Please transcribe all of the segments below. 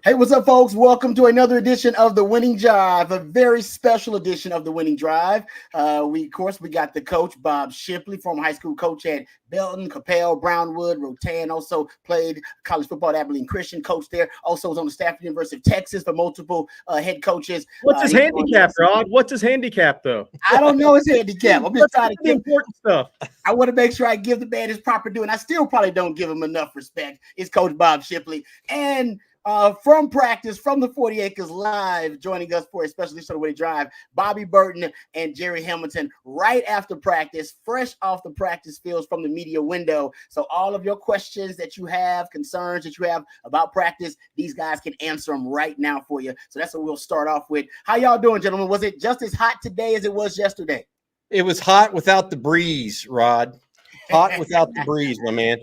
Hey, what's up, folks? Welcome to another edition of The Winning Drive, a very special edition of The Winning Drive. We got the coach, Bob Shipley, former high school coach at Belton, Capel, Brownwood, Rotan, also played college football at Abilene Christian, coach there, also was on the staff at the University of Texas for multiple head coaches. What's his handicap, Rod? What's his handicap, though? I don't know his handicap. I'm just trying to give important stuff. I want to make sure I give the man his proper due, and I still probably don't give him enough respect. It's Coach Bob Shipley. And from practice, from the 40 Acres Live, joining us for a special edition of The Winning Drive, Bobby Burton and Jerry Hamilton, right after practice, fresh off the practice fields from the media window. So all of your questions that you have, concerns that you have about practice, these guys can answer them right now for you. So that's what we'll start off with. How y'all doing, gentlemen? Was it just as hot today as it was yesterday? It was hot without the breeze, Rod. Hot without the breeze, my man.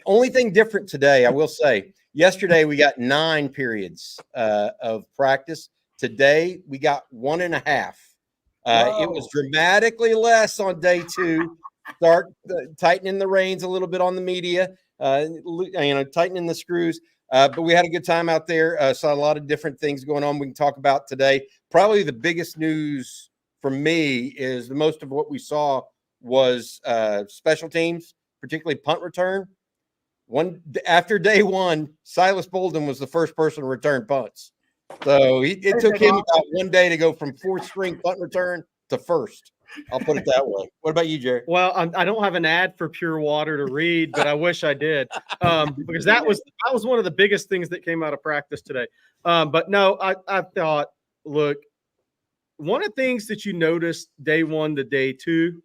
Only thing different today, I will say, yesterday we got 9 periods of practice. Today we got 1.5. It was dramatically less on day 2. Start tightening the reins a little bit on the media, tightening the screws. But we had a good time out there. Saw a lot of different things going on we can talk about today. Probably the biggest news for me is the most of what we saw was special teams, particularly punt return. After day 1, Silas Bolden was the first person to return punts. So it took him about 1 day to go from 4th string punt return to 1st. I'll put it that way. What about you, Jerry? Well, I don't have an ad for pure water to read, but I wish I did, because that was one of the biggest things that came out of practice today. But no, I thought, look, one of the things that you noticed day 1 to day 2,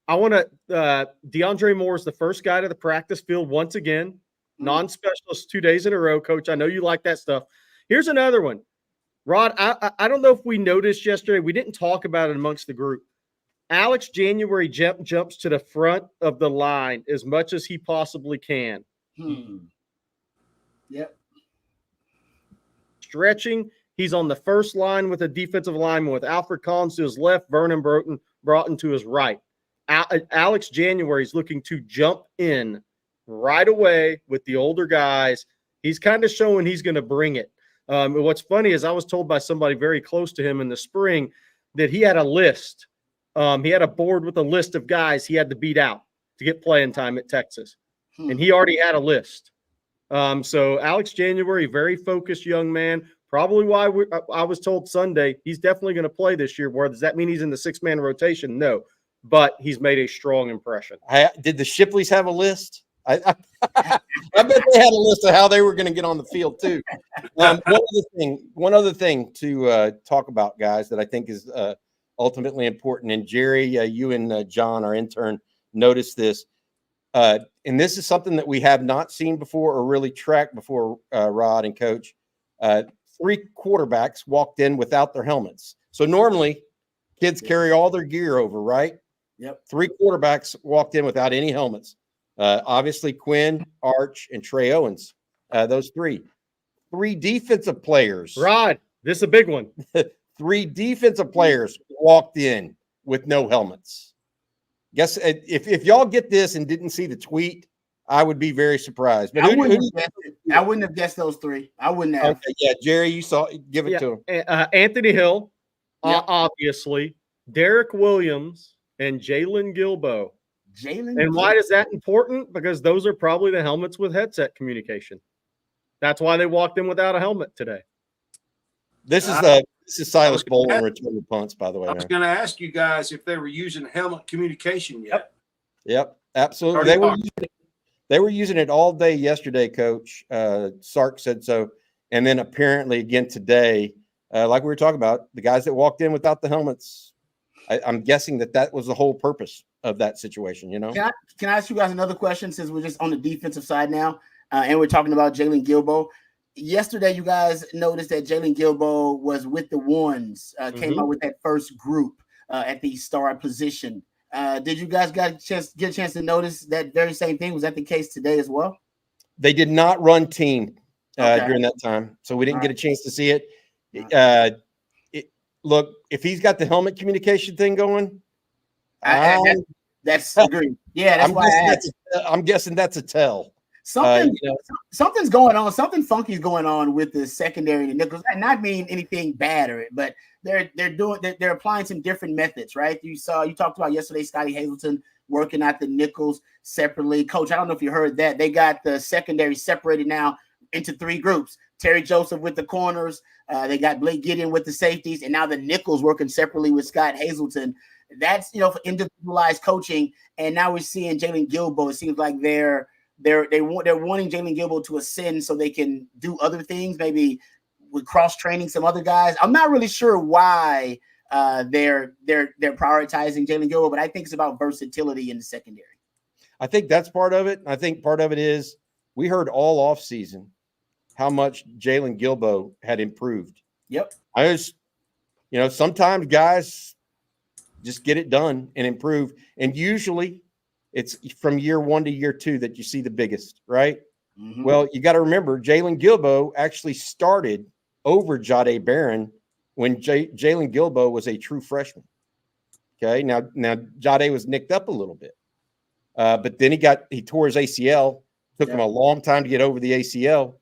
I want to DeAndre Moore is the first guy to the practice field once again, non-specialist 2 days in a row. Coach, I know you like that stuff. Here's another one. Rod, I don't know if we noticed yesterday. We didn't talk about it amongst the group. Alex January jumps to the front of the line as much as he possibly can. Yep. Stretching. He's on the first line with a defensive lineman with Alfred Collins to his left, Vernon Broughton to his right. Alex January is looking to jump in right away with the older guys. He's kind of showing he's going to bring it. What's funny is I was told by somebody very close to him in the spring that he had a list. He had a board with a list of guys he had to beat out to get playing time at Texas. And he already had a list. So Alex January, very focused young man. Probably why I was told Sunday he's definitely going to play this year. Does that mean he's in the 6-man rotation? No. But he's made a strong impression. Did the Shipleys have a list? I bet they had a list of how they were going to get on the field too. One other thing to talk about, guys, that I think is ultimately important. And Jerry, you and John, our intern, noticed this. And this is something that we have not seen before or really tracked before, Rod and Coach. 3 quarterbacks walked in without their helmets. So normally kids carry all their gear over, right? Yep. 3 quarterbacks walked in without any helmets. Obviously, Quinn, Arch, and Trey Owens. Those 3. 3 defensive players. Rod, this is a big one. 3 defensive players walked in with no helmets. Guess if y'all get this and didn't see the tweet, I would be very surprised. But I wouldn't have guessed those 3. I wouldn't have. Okay, yeah, Jerry, you saw. Give it to him. Anthony Hill, Yep. Obviously. Derek Williams and Jalen Gilbo. And why is that important? Because those are probably the helmets with headset communication. That's why they walked in without a helmet today. This is Silas Bolden returning punts, by the way. I was going to ask you guys if they were using helmet communication yet. Yep, absolutely. They were using it all day yesterday, Coach. Sark said so. And then apparently again today, like we were talking about, the guys that walked in without the helmets, I'm guessing that was the whole purpose of that situation, you know? Can I ask you guys another question since we're just on the defensive side now and we're talking about Jalen Gilbo? Yesterday, you guys noticed that Jalen Gilbo was with the ones, came out with that first group at the star position. Did you guys get a chance to notice that very same thing? Was that the case today as well? They did not run team during that time, so we didn't get a chance to see it. Look, if he's got the helmet communication thing going, that's agreed. Yeah, that's why I asked. I'm guessing that's a tell. Something's going on. Something funky's going on with the secondary and the nickels. And not mean anything bad or it, but they're applying some different methods, right? You talked about yesterday Scotty Hazelton working at the nickels separately. Coach, I don't know if you heard that. They got the secondary separated now into 3 groups. Terry Joseph with the corners. They got Blake Gideon with the safeties, and now the nickels working separately with Scott Hazelton. That's for individualized coaching. And now we're seeing Jalen Gilbo. It seems like they're wanting Jalen Gilbo to ascend so they can do other things, maybe with cross training some other guys. I'm not really sure why they're prioritizing Jalen Gilbo, but I think it's about versatility in the secondary. I think that's part of it. I think part of it is we heard all off season how much Jalen Gilbo had improved. Yep. Sometimes guys just get it done and improve. And usually it's from year 1 to year 2 that you see the biggest, right? Mm-hmm. Well, you got to remember Jalen Gilbo actually started over Jahdae Barron when Jalen Gilbo was a true freshman. Okay. Now Jahdae was nicked up a little bit. But then he tore his ACL. Took him a long time to get over the ACL.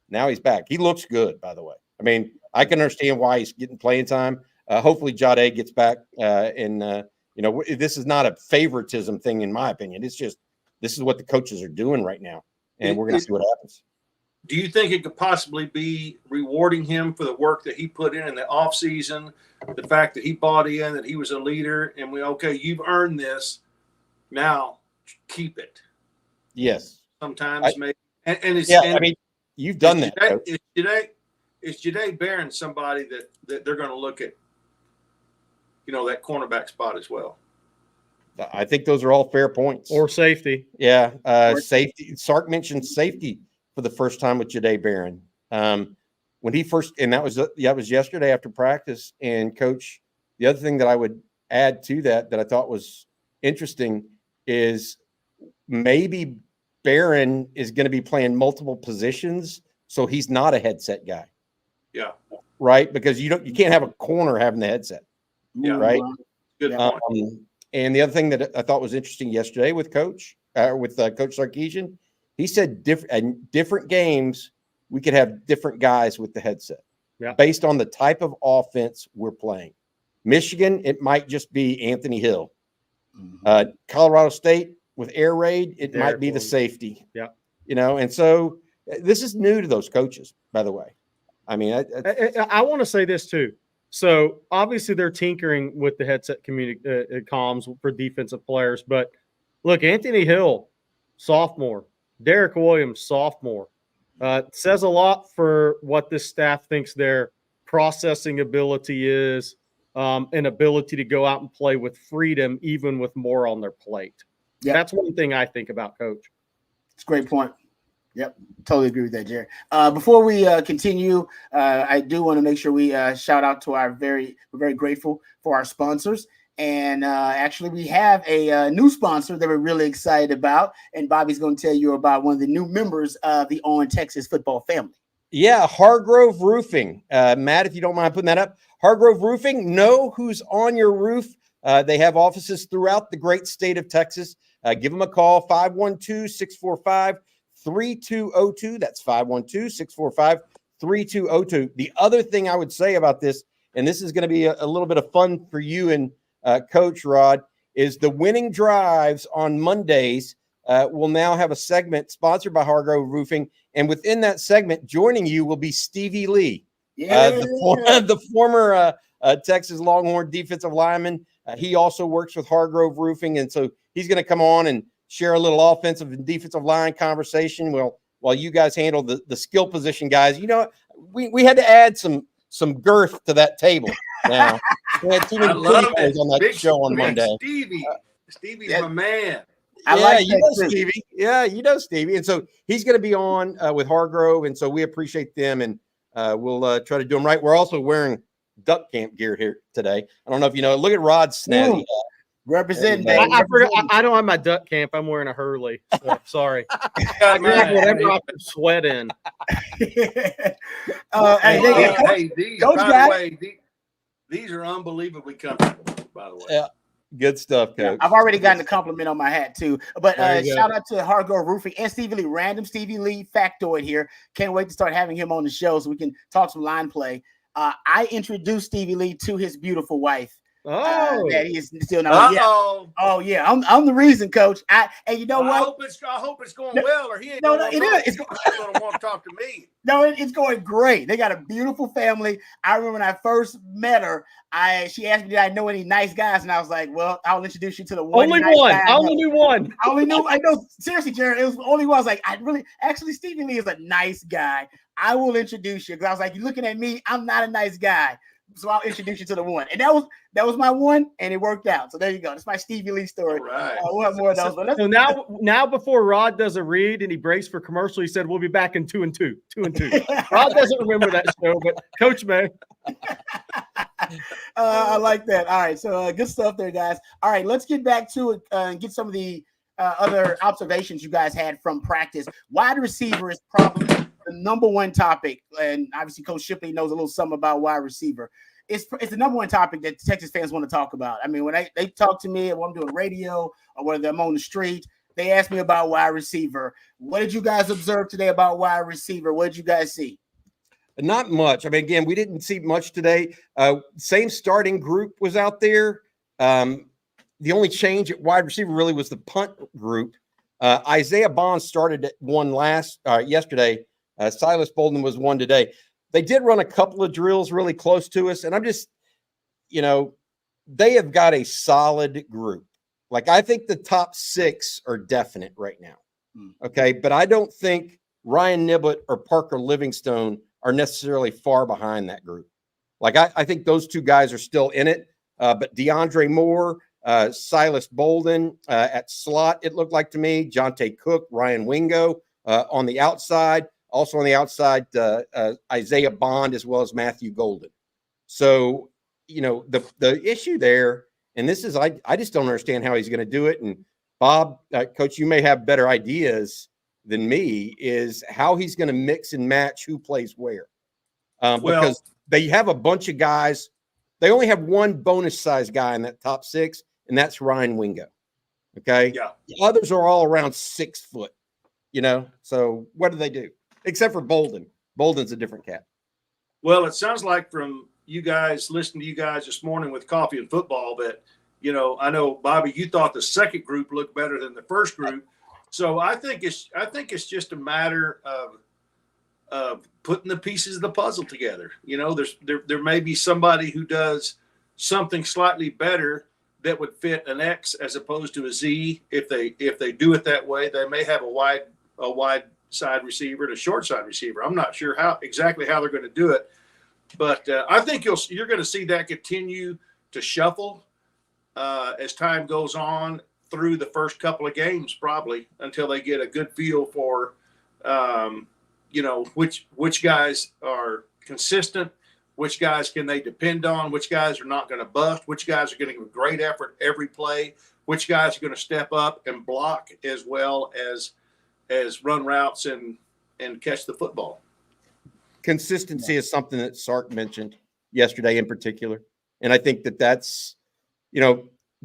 Now he's back. He looks good, by the way. I mean, I can understand why he's getting playing time. Hopefully Jahdae gets back. This is not a favoritism thing, in my opinion. It's just this is what the coaches are doing right now, and we're going to see what happens. Do you think it could possibly be rewarding him for the work that he put in the offseason, the fact that he bought in, that he was a leader, and you've earned this. Now keep it. Yes. Sometimes maybe. You've done that. Is Jahdae Barron somebody that they're going to look at, that cornerback spot as well? I think those are all fair points. Or safety. Yeah. Safety. Sark mentioned safety for the first time with Jahdae Barron. When he first, and that was yesterday after practice. And Coach, the other thing that I would add to that I thought was interesting is maybe Barron is going to be playing multiple positions, so he's not a headset guy. Yeah. Right? Because you can't have a corner having the headset. Yeah. Right? Good point. And the other thing that I thought was interesting yesterday with Coach Sarkisian, he said different games we could have different guys with the headset based on the type of offense we're playing. Michigan, it might just be Anthony Hill. Mm-hmm. Colorado State with air raid, it might be the safety. Yeah. And so this is new to those coaches, by the way. I mean, I want to say this too. So obviously they're tinkering with the headset comms for defensive players, but look, Anthony Hill, sophomore, Derek Williams, sophomore, says a lot for what this staff thinks their processing ability is, and ability to go out and play with freedom, even with more on their plate. Yeah, that's one thing I think about, Coach. It's a great point. Yep, totally agree with that, Jerry. Before we continue, I do want to make sure we shout out to we're very grateful for our sponsors. And actually, we have a new sponsor that we're really excited about. And Bobby's going to tell you about one of the new members of the On Texas football family. Yeah, Hargrove Roofing. Matt, if you don't mind putting that up. Hargrove Roofing, know who's on your roof. They have offices throughout the great state of Texas. Give them a call, 512-645-3202. That's 512-645-3202. The other thing I would say about this, and this is going to be a little bit of fun for you and Coach Rod, is the winning drives on Mondays will now have a segment sponsored by Hargrove Roofing. And within that segment, joining you will be Stevie Lee, the former Texas Longhorn defensive lineman. He also works with Hargrove Roofing. And so he's going to come on and share a little offensive and defensive line conversation while you guys handle the skill position guys. We had to add some girth to that table. Now we had too many guys on that show on Monday. Stevie's my man. Stevie. Yeah, you know Stevie. And so he's going to be on with Hargrove, and so we appreciate them, and we'll try to do them right. We're also wearing duck camp gear here today. I don't know if you know. Look at Rod's snazzy. Representing. I forgot. I don't have my duck camp. I'm wearing a Hurley. So, sorry. I grab whatever I can sweat in. These are unbelievably comfortable, by the way. Good stuff, Coach. I've already gotten a compliment on my hat too. But shout out to Hargrove Roofing and Stevie Lee, random Stevie Lee factoid here. Can't wait to start having him on the show so we can talk some line play. I introduced Stevie Lee to his beautiful wife. That he is still not. Oh yeah, I'm the reason, Coach. And you know what? I hope it's going well, or he ain't going to want to talk to me. No, it's going great. They got a beautiful family. I remember when I first met her, she asked me, did I know any nice guys? And I was like, well, I'll introduce you to the one. Only one. I only knew one. I know. Seriously, Jared, it was the only one. I was like, actually, Stevie Lee is a nice guy. I will introduce you. Because I was like, you're looking at me. I'm not a nice guy. So I'll introduce you to the one. And that was my one, and it worked out. So there you go. That's my Stevie Lee story. All right. We'll have more of those. So now before Rod does a read and he breaks for commercial, he said, we'll be back in 2 and 2. 2 and 2. Rod doesn't remember that show, but Coach may. I like that. All right. So good stuff there, guys. All right. Let's get back to it and get some of the other observations you guys had from practice. Wide receiver is probably the number one topic. And obviously Coach Shipley knows a little something about wide receiver. It's the number one topic that Texas fans want to talk about. I mean, when they talk to me when I'm doing radio or whether I'm on the street, they ask me about wide receiver. What did you guys observe today about wide receiver? What did you guys see? Not much. I mean, again, we didn't see much today. Same starting group was out there. The only change at wide receiver really was the punt group. Isaiah Bond started at one yesterday. Silas Bolden was one today. They did run a couple of drills really close to us. And I'm just, they have got a solid group. Like, I think the top 6 are definite right now. Okay. But I don't think Ryan Niblett or Parker Livingstone are necessarily far behind that group. Like, I think those two guys are still in it. But DeAndre Moore, Silas Bolden at slot, it looked like to me, Jonte Cook, Ryan Wingo on the outside. Also on the outside, Isaiah Bond as well as Matthew Golden. So, the issue there, and this is, I just don't understand how he's going to do it. And Bob, Coach, you may have better ideas than me, is how he's going to mix and match who plays where. Because they have a bunch of guys. They only have one bonus size guy in that top 6, and that's Ryan Wingo. Okay. Yeah. The others are all around 6 foot, So what do they do? Except for Bolden. Bolden's a different cat. Well, it sounds like from you guys, listening to you guys this morning with Coffee and Football, that, I know, Bobby, you thought the second group looked better than the first group. So I think it's just a matter of putting the pieces of the puzzle together. There may be somebody who does something slightly better that would fit an X as opposed to a Z. If they do it that way, they may have a wide side receiver and a short side receiver. I'm not sure exactly how they're going to do it, but I think you're going to see that continue to shuffle as time goes on through the first couple of games, probably until they get a good feel for which guys are consistent, which guys can they depend on, which guys are not going to bust, which guys are going to give a great effort every play, which guys are going to step up and block as well as run routes and catch the football. Consistency is something that Sark mentioned yesterday in particular. And I think that's,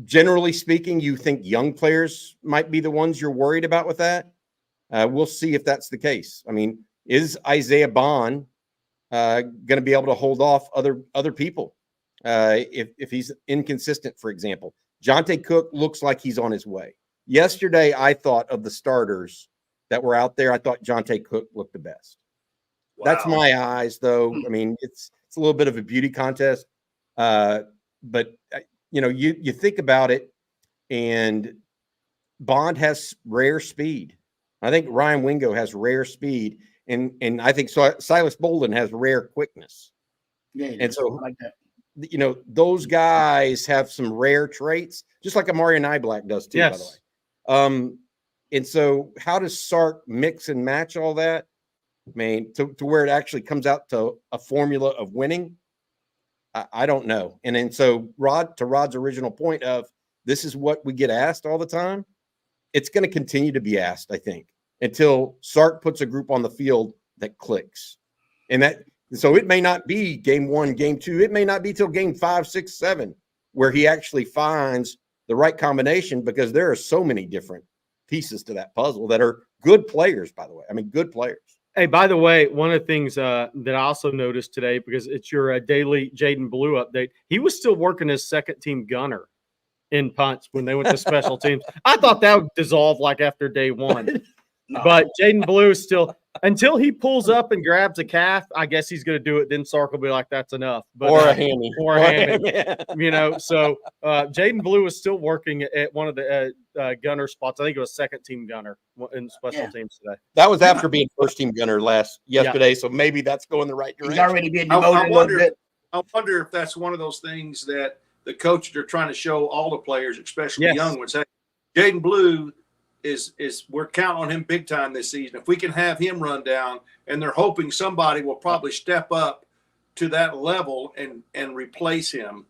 generally speaking, you think young players might be the ones you're worried about with that. We'll see if that's the case. I mean, is Isaiah Bond going to be able to hold off other people if he's inconsistent, for example? Jonte Cook looks like he's on his way. Yesterday, I thought of the starters that were out there, I thought Jonte Cook looked the best. Wow. That's my eyes, though. I mean, it's a little bit of a beauty contest. But, you think about it, and Bond has rare speed. I think Ryan Wingo has rare speed, and I think Silas Bolden has rare quickness. Yeah, and so I like that. Those guys have some rare traits, just like Amari Niblack does too, yes. By the way. And so how does Sark mix and match all that? I mean, to where it actually comes out to a formula of winning? I don't know. And then so Rod's original point of this is what we get asked all the time. It's going to continue to be asked, I think, until Sark puts a group on the field that clicks. So it may not be game 1, game 2. It may not be till game 5, 6, 7, where he actually finds the right combination, because there are so many different pieces to that puzzle that are good players, by the way. I mean, good players. Hey, by the way, one of the things that I also noticed today, because it's your daily Jaden Blue update, he was still working as second team gunner in punts when they went to special teams. I thought that would dissolve like after day one. No. But Jaden Blue is still, until he pulls up and grabs a calf, I guess he's going to do it. Then Sark will be like, that's enough. But, Or a hammy. Or a hammy. So Jaden Blue is still working at one of the gunner spots. I think it was second team gunner in special teams today. That was after being first team gunner yesterday. So maybe that's going the right direction. He's already been demoted I wonder if that's one of those things that the coaches are trying to show all the players, especially the young ones. Hey, Jaden Blue is we're counting on him big time this season. If we can have him run down, and they're hoping somebody will probably step up to that level and replace him.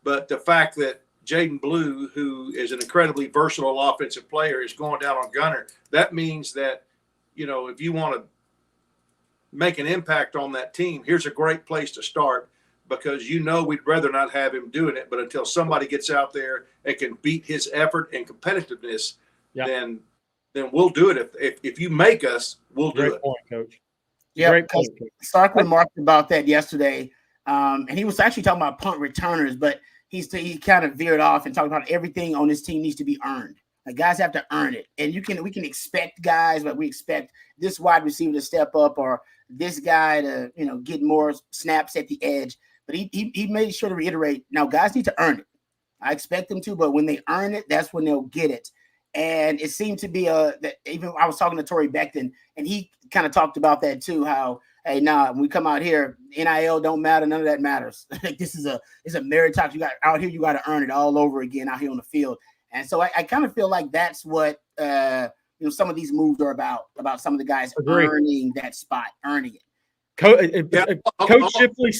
But the fact that Jaden Blue, who is an incredibly versatile offensive player, is going down on gunner, that means that, if you want to make an impact on that team, here's a great place to start, because we'd rather not have him doing it. But until somebody gets out there and can beat his effort and competitiveness, then we'll do it. If you make us, we'll do it. Great point, Coach. Yeah, Great point, Coach. Stark remarked about that yesterday, and he was actually talking about punt returners, but he kind of veered off and talked about everything on this team needs to be earned. Like, guys have to earn it, and we can expect guys, but we expect this wide receiver to step up or this guy to get more snaps at the edge. But he made sure to reiterate, now guys need to earn it. I expect them to, but when they earn it, that's when they'll get it. And it seemed to be that even I was talking to Torrey Beckton, and he kind of talked about that too. How, hey, when we come out here, NIL don't matter, none of that matters. This is a meritocracy. You got out here, you got to earn it all over again out here on the field. And so I kind of feel like that's what some of these moves are about some of the guys earning that spot, earning it. Coach Shipley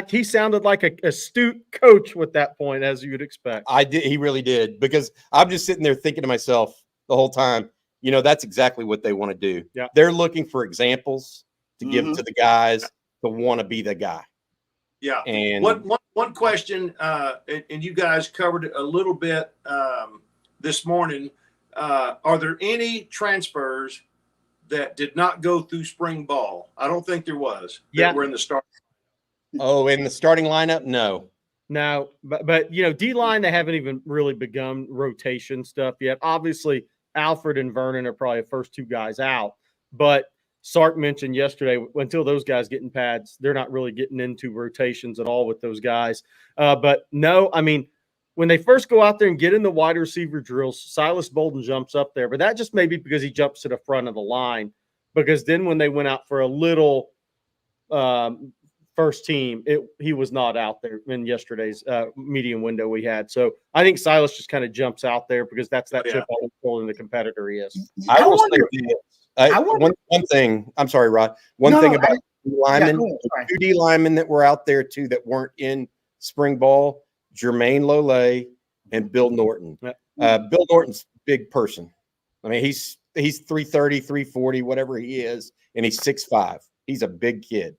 he sounded like an astute coach with that point, as you'd expect. I did. He really did, because I'm just sitting there thinking to myself the whole time, that's exactly what they want to do. Yeah. They're looking for examples to give to the guys to want to be the guy. Yeah. And one question, and you guys covered it a little bit this morning. Are there any transfers that did not go through spring ball? I don't think there was. Yeah. We're in the start. Oh, in the starting lineup? No, but D-line, they haven't even really begun rotation stuff yet. Obviously, Alfred and Vernon are probably the first two guys out. But Sark mentioned yesterday, until those guys get in pads, they're not really getting into rotations at all with those guys. But no, I mean, when they first go out there and get in the wide receiver drills, Silas Bolden jumps up there. But that just may be because he jumps to the front of the line. Because then when they went out for a little first team, he was not out there in yesterday's medium window we had. So I think Silas just kind of jumps out there because that's that chip on the the competitor he is. I will say this. One thing. I'm sorry, Rod. One thing about linemen, two D linemen that were out there too that weren't in spring ball. Jermaine Lole and Bill Norton. Bill Norton's a big person. I mean, he's 330, 340, whatever he is, and he's 6'5". He's a big kid.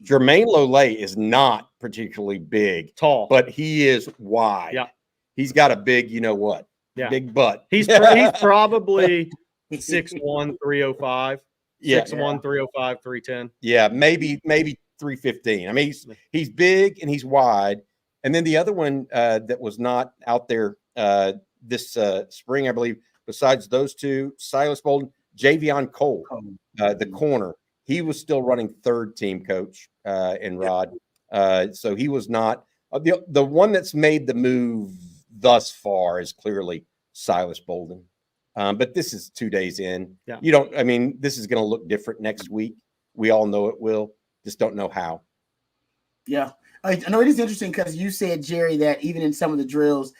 Jermaine Lole is not particularly big, tall, but he is wide. Yeah, he's got a big, big butt. He's probably 6'1", 305. 6'1", 305, 310. Yeah, maybe 315. I mean, he's big and he's wide. And then the other one that was not out there this spring, I believe, besides those two, Silas Bolden, Javion Cole, the corner, he was still running third team, Coach and Rod. So he was not the one that's made the move thus far is clearly Silas Bolden. But this is 2 days in. Yeah. This is going to look different next week. We all know it will. Just don't know how. Yeah. I know it is interesting because you said, Jerry, that even in some of the drills,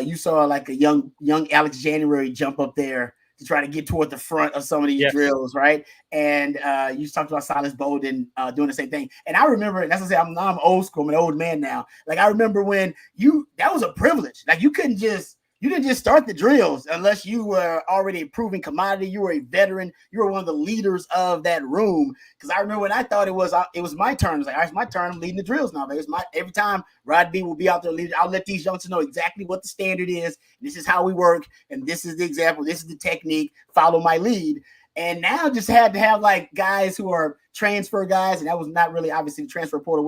you saw like a young Alex January jump up there to try to get toward the front of some of these drills, right? And you talked about Silas Bolden doing the same thing. And I remember, and that's what I say, I'm old school, I'm an old man now. Like I remember when that was a privilege. Like you couldn't just you didn't just start the drills unless you were already a proven commodity. You were a veteran. You were one of the leaders of that room. Because I remember when I thought it was my turn. I was like, all right, it's my turn. I'm leading the drills now. But every time Rod B will be out there leading, I'll let these youngsters know exactly what the standard is. This is how we work, and this is the example. This is the technique. Follow my lead. And now just had to have like guys who are transfer guys, and that was not really, obviously the transfer portal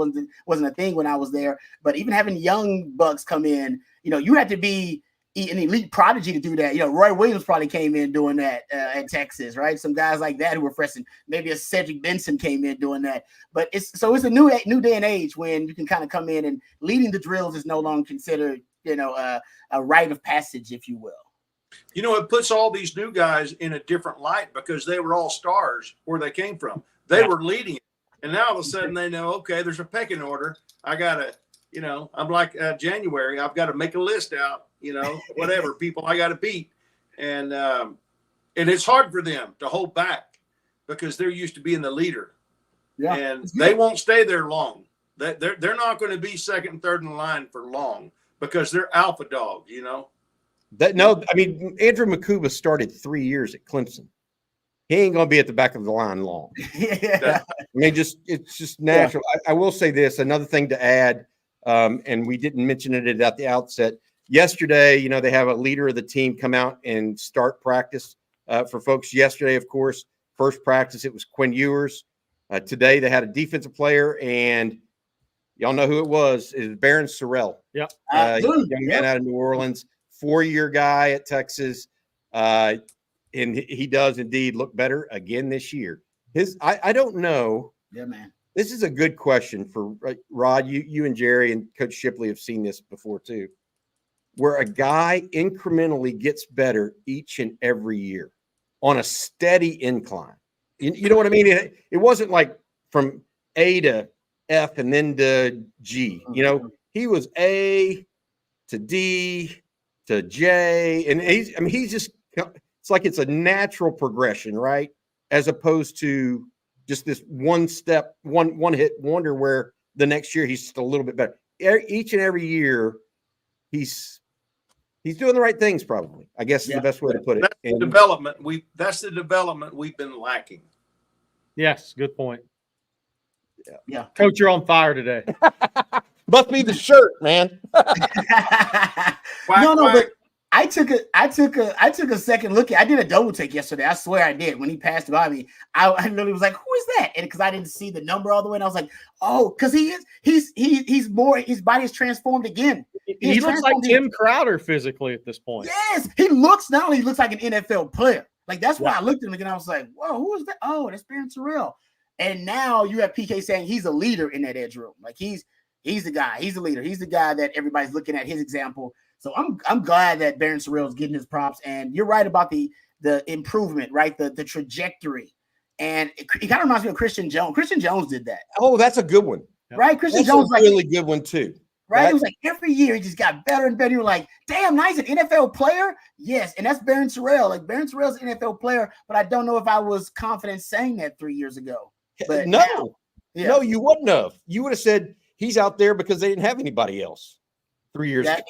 wasn't a thing when I was there. But even having young bucks come in, you had to be an elite prodigy to do that. Roy Williams probably came in doing that at Texas, right? Some guys like that who were fresh, maybe a Cedric Benson came in doing that. But it's a new day and age when you can kind of come in and leading the drills is no longer considered, a rite of passage, if you will. It puts all these new guys in a different light because they were all stars where they came from. They were leading it. And now all of a sudden they know, okay, there's a pecking order. I got to, I'm like January. I've got to make a list out, whatever people I got to beat. And it's hard for them to hold back because they're used to being the leader. Yeah, and they won't stay there long. They're not going to be second and third in line for long because they're alpha dogs, Andrew Makuba started 3 years at Clemson. He ain't going to be at the back of the line long. Yeah. It's just natural. Yeah. I will say this, another thing to add, and we didn't mention it at the outset. Yesterday, they have a leader of the team come out and start practice for folks. Yesterday, of course, first practice, it was Quinn Ewers. Today, they had a defensive player, and y'all know who it was. It was Barron Sorrell. Yep. Young man out of New Orleans. 4-year guy at Texas, and he does indeed look better again this year. I don't know. Yeah, man. This is a good question for Rod. You and Jerry and Coach Shipley have seen this before too, where a guy incrementally gets better each and every year on a steady incline. You know what I mean? It wasn't like from A to F and then to G. He was A to D to J, and he's just, it's like it's a natural progression, right? As opposed to just this one step, one hit wonder where the next year he's just a little bit better. Each and every year, he's doing the right things, probably, I guess is the best way to put it. That's the development we've been lacking. Yes, good point. Yeah. Coach, you're on fire today. Must be the shirt, man. But I took a second look I did a double take yesterday. I swear I did. When he passed by me, I literally was like, who is that? And because I didn't see the number all the way, and I was like, oh, because he's more, his body is transformed again. He looks like Tim Crowder physically at this point. Yes, he looks like an NFL player. Like that's why I looked at him and I was like, whoa, who is that? Oh, that's Barron Sorrell. And now you have PK saying he's a leader in that edge room. Like he's the guy. He's the leader. He's the guy that everybody's looking at, his example. So I'm glad that Barron Sorrell is getting his props. And you're right about the improvement, right? The trajectory. And it kind of reminds me of Christian Jones. Christian Jones did that. Oh, that's a good one. Right? Christian that's Jones a really good one too. Right? It was like every year he just got better and better. You're like, damn, now he's an NFL player. Yes. And that's Barron Sorrell. Like Barron Sorrell's an NFL player, but I don't know if I was confident saying that 3 years ago. But no, you wouldn't have. You would have said he's out there because they didn't have anybody else 3 years ago.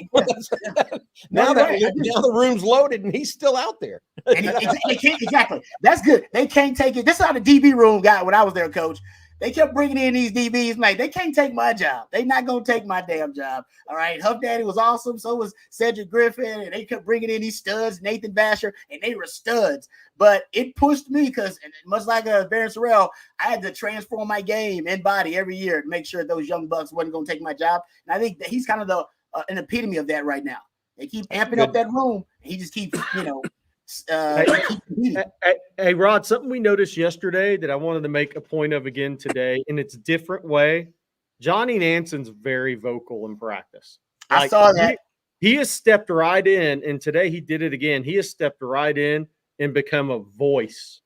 Now the room's loaded and he's still out there. And they can't, exactly. That's good. They can't take it. This is how the DB room got when I was there, Coach. They kept bringing in these DBs. Like, they can't take my job. They're not going to take my damn job. All right. Huff Daddy was awesome. So was Cedric Griffin. And they kept bringing in these studs, Nathan Basher, and they were studs. But it pushed me because, much like Barron Sorrell, I had to transform my game and body every year to make sure those young bucks wasn't going to take my job. And I think that he's kind of an epitome of that right now. They keep amping up that room. And he just keeps, Hey, Rod, something we noticed yesterday that I wanted to make a point of again today, in its different way. Johnny Nanson's very vocal in practice. I saw that. He has stepped right in, and today he did it again. He has stepped right in and become a voice,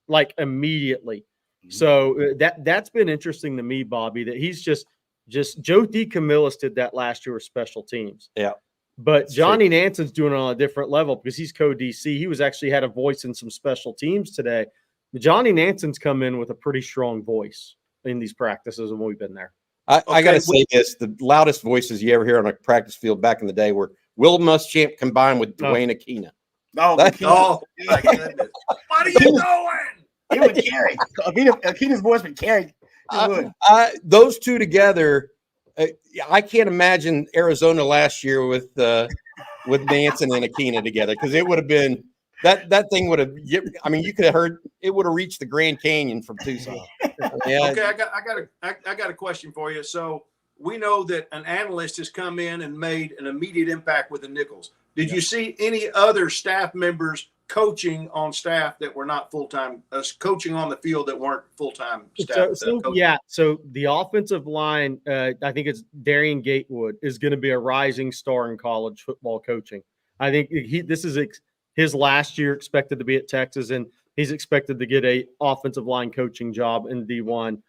like immediately. Mm-hmm. So that's been interesting to me, Bobby, that he's just Joe DeCamillis did that last year with special teams. Yeah. But Johnny Nanson's doing it on a different level because he's co-DC. He was actually had a voice in some special teams today. Johnny Nanson's come in with a pretty strong voice in these practices when we've been there. I got to say this. The loudest voices you ever hear on a practice field back in the day were Will Muschamp combined with Dwayne Akina. Oh, Oh my goodness! What are you doing? It would carry. Akina's voice would carry. It would. Those two together, I can't imagine Arizona last year with Manson and Akina together, because it would have been that thing would have. I mean, you could have heard it would have reached the Grand Canyon from Tucson. Yeah. Okay, I got a question for you. So we know that an analyst has come in and made an immediate impact with the Nichols. Did you see any other staff members coaching on staff that were not full-time, coaching on the field that weren't full-time staff? So the offensive line, I think it's Darian Gatewood, is going to be a rising star in college football coaching. I think this is his last year expected to be at Texas, and he's expected to get a offensive line coaching job in D1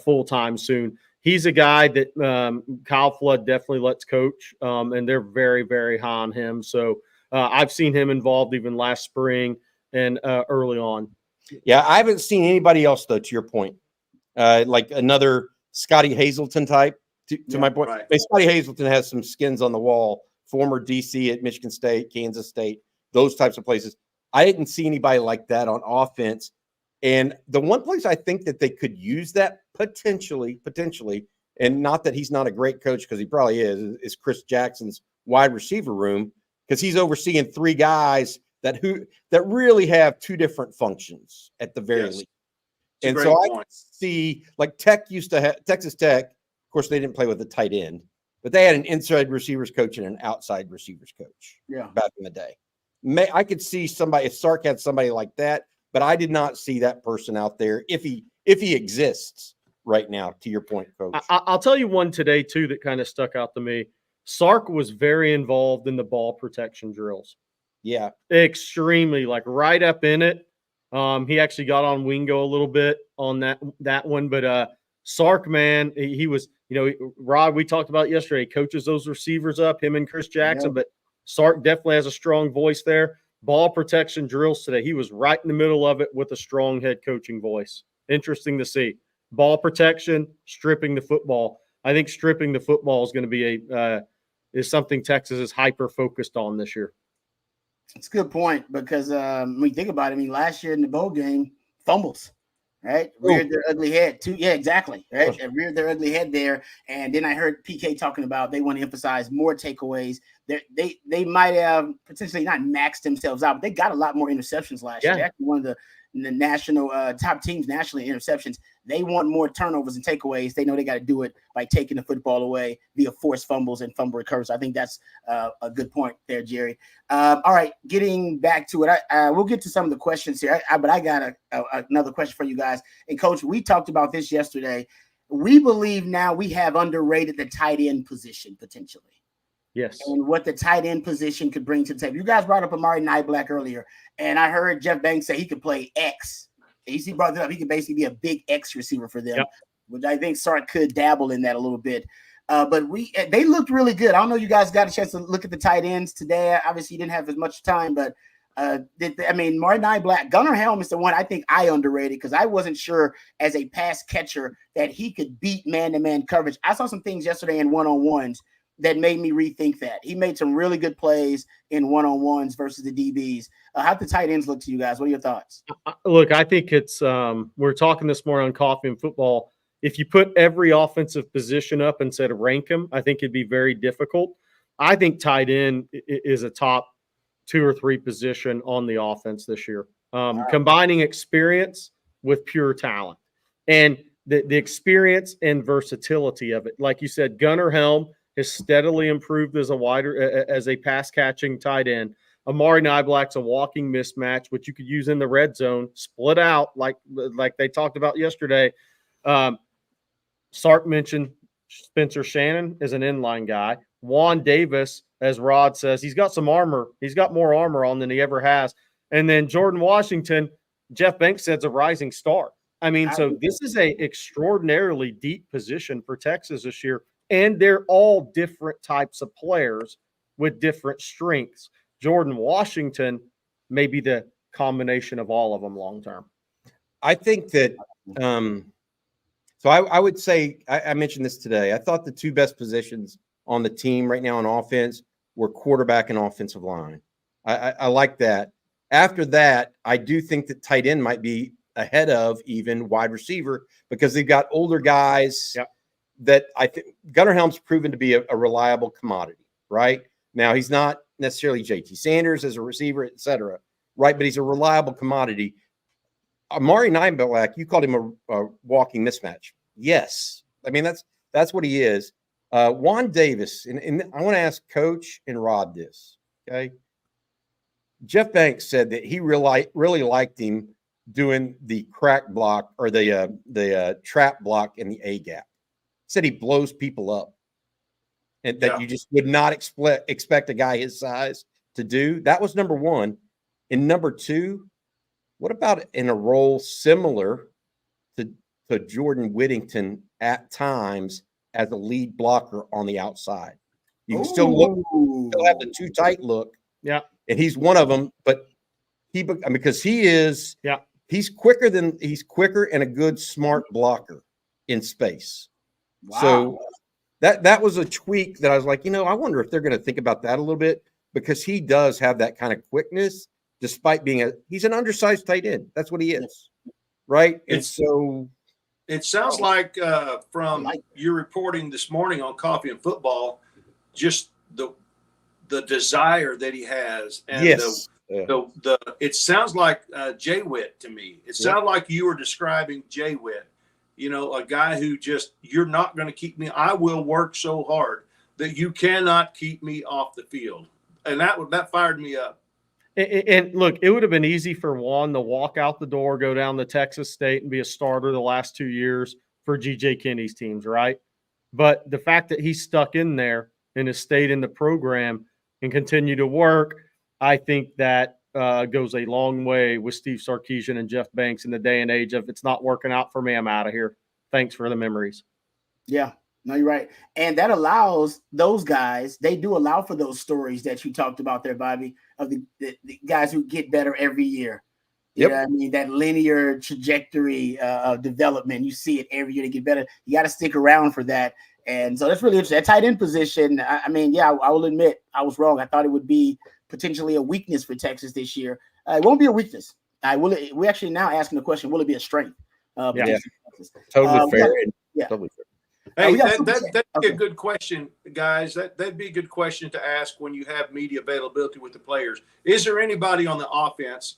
full-time soon. He's a guy that Kyle Flood definitely lets coach, and they're very, very high on him. So I've seen him involved even last spring and early on. Yeah, I haven't seen anybody else, though, to your point, like another Scotty Hazelton type, to my point. Right. Scotty Hazelton has some skins on the wall, former DC at Michigan State, Kansas State, those types of places. I didn't see anybody like that on offense. And the one place I think that they could use that potentially, and not that he's not a great coach, because he probably is Chris Jackson's wide receiver room, because he's overseeing three guys that really have two different functions at the very least. And so I see, like Texas Tech, of course, they didn't play with a tight end, but they had an inside receivers coach and an outside receivers coach back in the day. I could see somebody, if Sark had somebody like that, but I did not see that person out there if he exists right now, to your point, Coach. I'll tell you one today, too, that kind of stuck out to me. Sark was very involved in the ball protection drills. Yeah. Extremely, like right up in it. He actually got on Wingo a little bit on that one. But Sark, man, he was, Rod, we talked about yesterday, coaches those receivers up, him and Chris Jackson. But Sark definitely has a strong voice there. Ball protection drills today. He was right in the middle of it with a strong head coaching voice. Interesting to see. Ball protection, stripping the football. I think stripping the football is going to be is something Texas is hyper focused on this year. It's a good point, because when you think about it, I mean, last year in the bowl game, fumbles, right? Reared their ugly head too. Yeah, exactly. Right. Reared their ugly head there. And then I heard PK talking about they want to emphasize more takeaways. They might have potentially not maxed themselves out, but they got a lot more interceptions last year. They're actually one of the national top teams nationally in interceptions. They want more turnovers and takeaways. They know they got to do it by taking the football away via forced fumbles and fumble recovers. I think that's a good point there, Jerry. All right, getting back to it, we'll get to some of the questions here, but I got another question for you guys. And Coach, we talked about this yesterday. We believe now we have underrated the tight end position potentially. Yes. And what the tight end position could bring to the table. You guys brought up Amari Nyblack earlier, and I heard Jeff Banks say he could play X. He brought it up. He could basically be a big X receiver for them, which I think Sark could dabble in that a little bit. But they looked really good. I don't know if you guys got a chance to look at the tight ends today. Obviously, you didn't have as much time, but Amari Nyblack, Gunnar Helm is the one I think I underrated, because I wasn't sure as a pass catcher that he could beat man-to-man coverage. I saw some things yesterday in one-on-ones that made me rethink that. He made some really good plays in one-on-ones versus the DBs. How'd the tight ends look to you guys? What are your thoughts? Look, I think it's we're talking this morning on Coffee and Football. If you put every offensive position up and said rank them, I think it'd be very difficult. I think tight end is a top 2 or 3 position on the offense this year. Combining experience with pure talent, and the experience and versatility of it. Like you said, Gunnar Helm has steadily improved as a pass catching tight end. Amari Nyblack's a walking mismatch, which you could use in the red zone, split out like they talked about yesterday. Sark mentioned Spencer Shannon is an inline guy. Juan Davis, as Rod says, he's got some armor. He's got more armor on than he ever has. And then Jordan Washington, Jeff Banks said, is a rising star. I mean, so this is a extraordinarily deep position for Texas this year. And they're all different types of players with different strengths. Jordan Washington may be the combination of all of them long term. I think that so I would say, I mentioned this today, I thought the 2 best positions on the team right now on offense were quarterback and offensive line. I like that. After that, I do think that tight end might be ahead of even wide receiver because they've got older guys that I think Gunnar Helm's proven to be a reliable commodity, right? Now, he's not necessarily JT Sanders as a receiver, et cetera, right? But he's a reliable commodity. Amari Niblack, you called him a walking mismatch. Yes. I mean, that's what he is. Juan Davis, and I want to ask Coach and Rod this, okay? Jeff Banks said that he really liked him doing the crack block or the trap block in the A gap. Said he blows people up, and that you just would not expect a guy his size to do. That was number one. And number two, what about in a role similar to Jordan Whittington at times as a lead blocker on the outside? You can still have the too tight look. Yeah. And he's one of them, but because he's quicker and a good smart blocker in space. Wow. So that was a tweak that I was like, I wonder if they're going to think about that a little bit because he does have that kind of quickness despite being he's an undersized tight end. That's what he is. Right. And so it sounds like from your reporting this morning on Coffee and Football, just the desire that he has and it sounds like Jay Witt to me. It sounded like you were describing Jay Witt, a guy who just, you're not going to keep me. I will work so hard that you cannot keep me off the field. And that fired me up. And look, it would have been easy for Juan to walk out the door, go down to Texas State and be a starter the last 2 years for G.J. Kinney's teams, right? But the fact that he stuck in there and has stayed in the program and continue to work, I think that goes a long way with Steve Sarkisian and Jeff Banks in the day and age of it's not working out for me, I'm out of here. Thanks for the memories. Yeah, no, you're right. And that allows those guys, they do allow for those stories that you talked about there, Bobby, of the guys who get better every year. You know what I mean? That linear trajectory of development, you see it every year to get better. You got to stick around for that. And so that's really interesting. That tight end position, I will admit I was wrong. I thought it would be potentially a weakness for Texas this year. It won't be a weakness. We're actually now asking the question, will it be a strength? Totally fair. Totally fair. Hey, that'd be a good question, guys. That'd be a good question to ask when you have media availability with the players. Is there anybody on the offense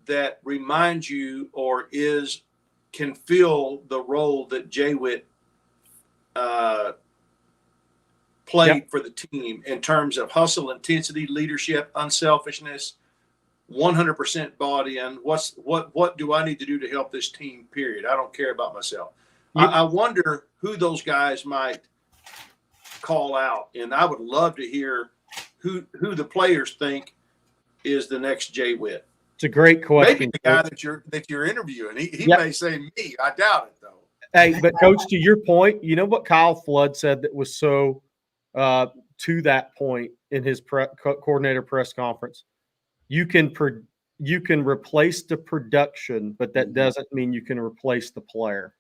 that reminds you or can fill the role that Jay Witt played for the team in terms of hustle, intensity, leadership, unselfishness, 100% bought in? What do I need to do to help this team, period? I don't care about myself. I wonder who those guys might call out, and I would love to hear who the players think is the next Jay Witt. It's a great question. Maybe the guy that you're interviewing. He may say me. I doubt it, though. Hey, but Coach, to your point, you know what Kyle Flood said that was so to that point in his coordinator press conference? You can replace the production, but that doesn't mean you can replace the player.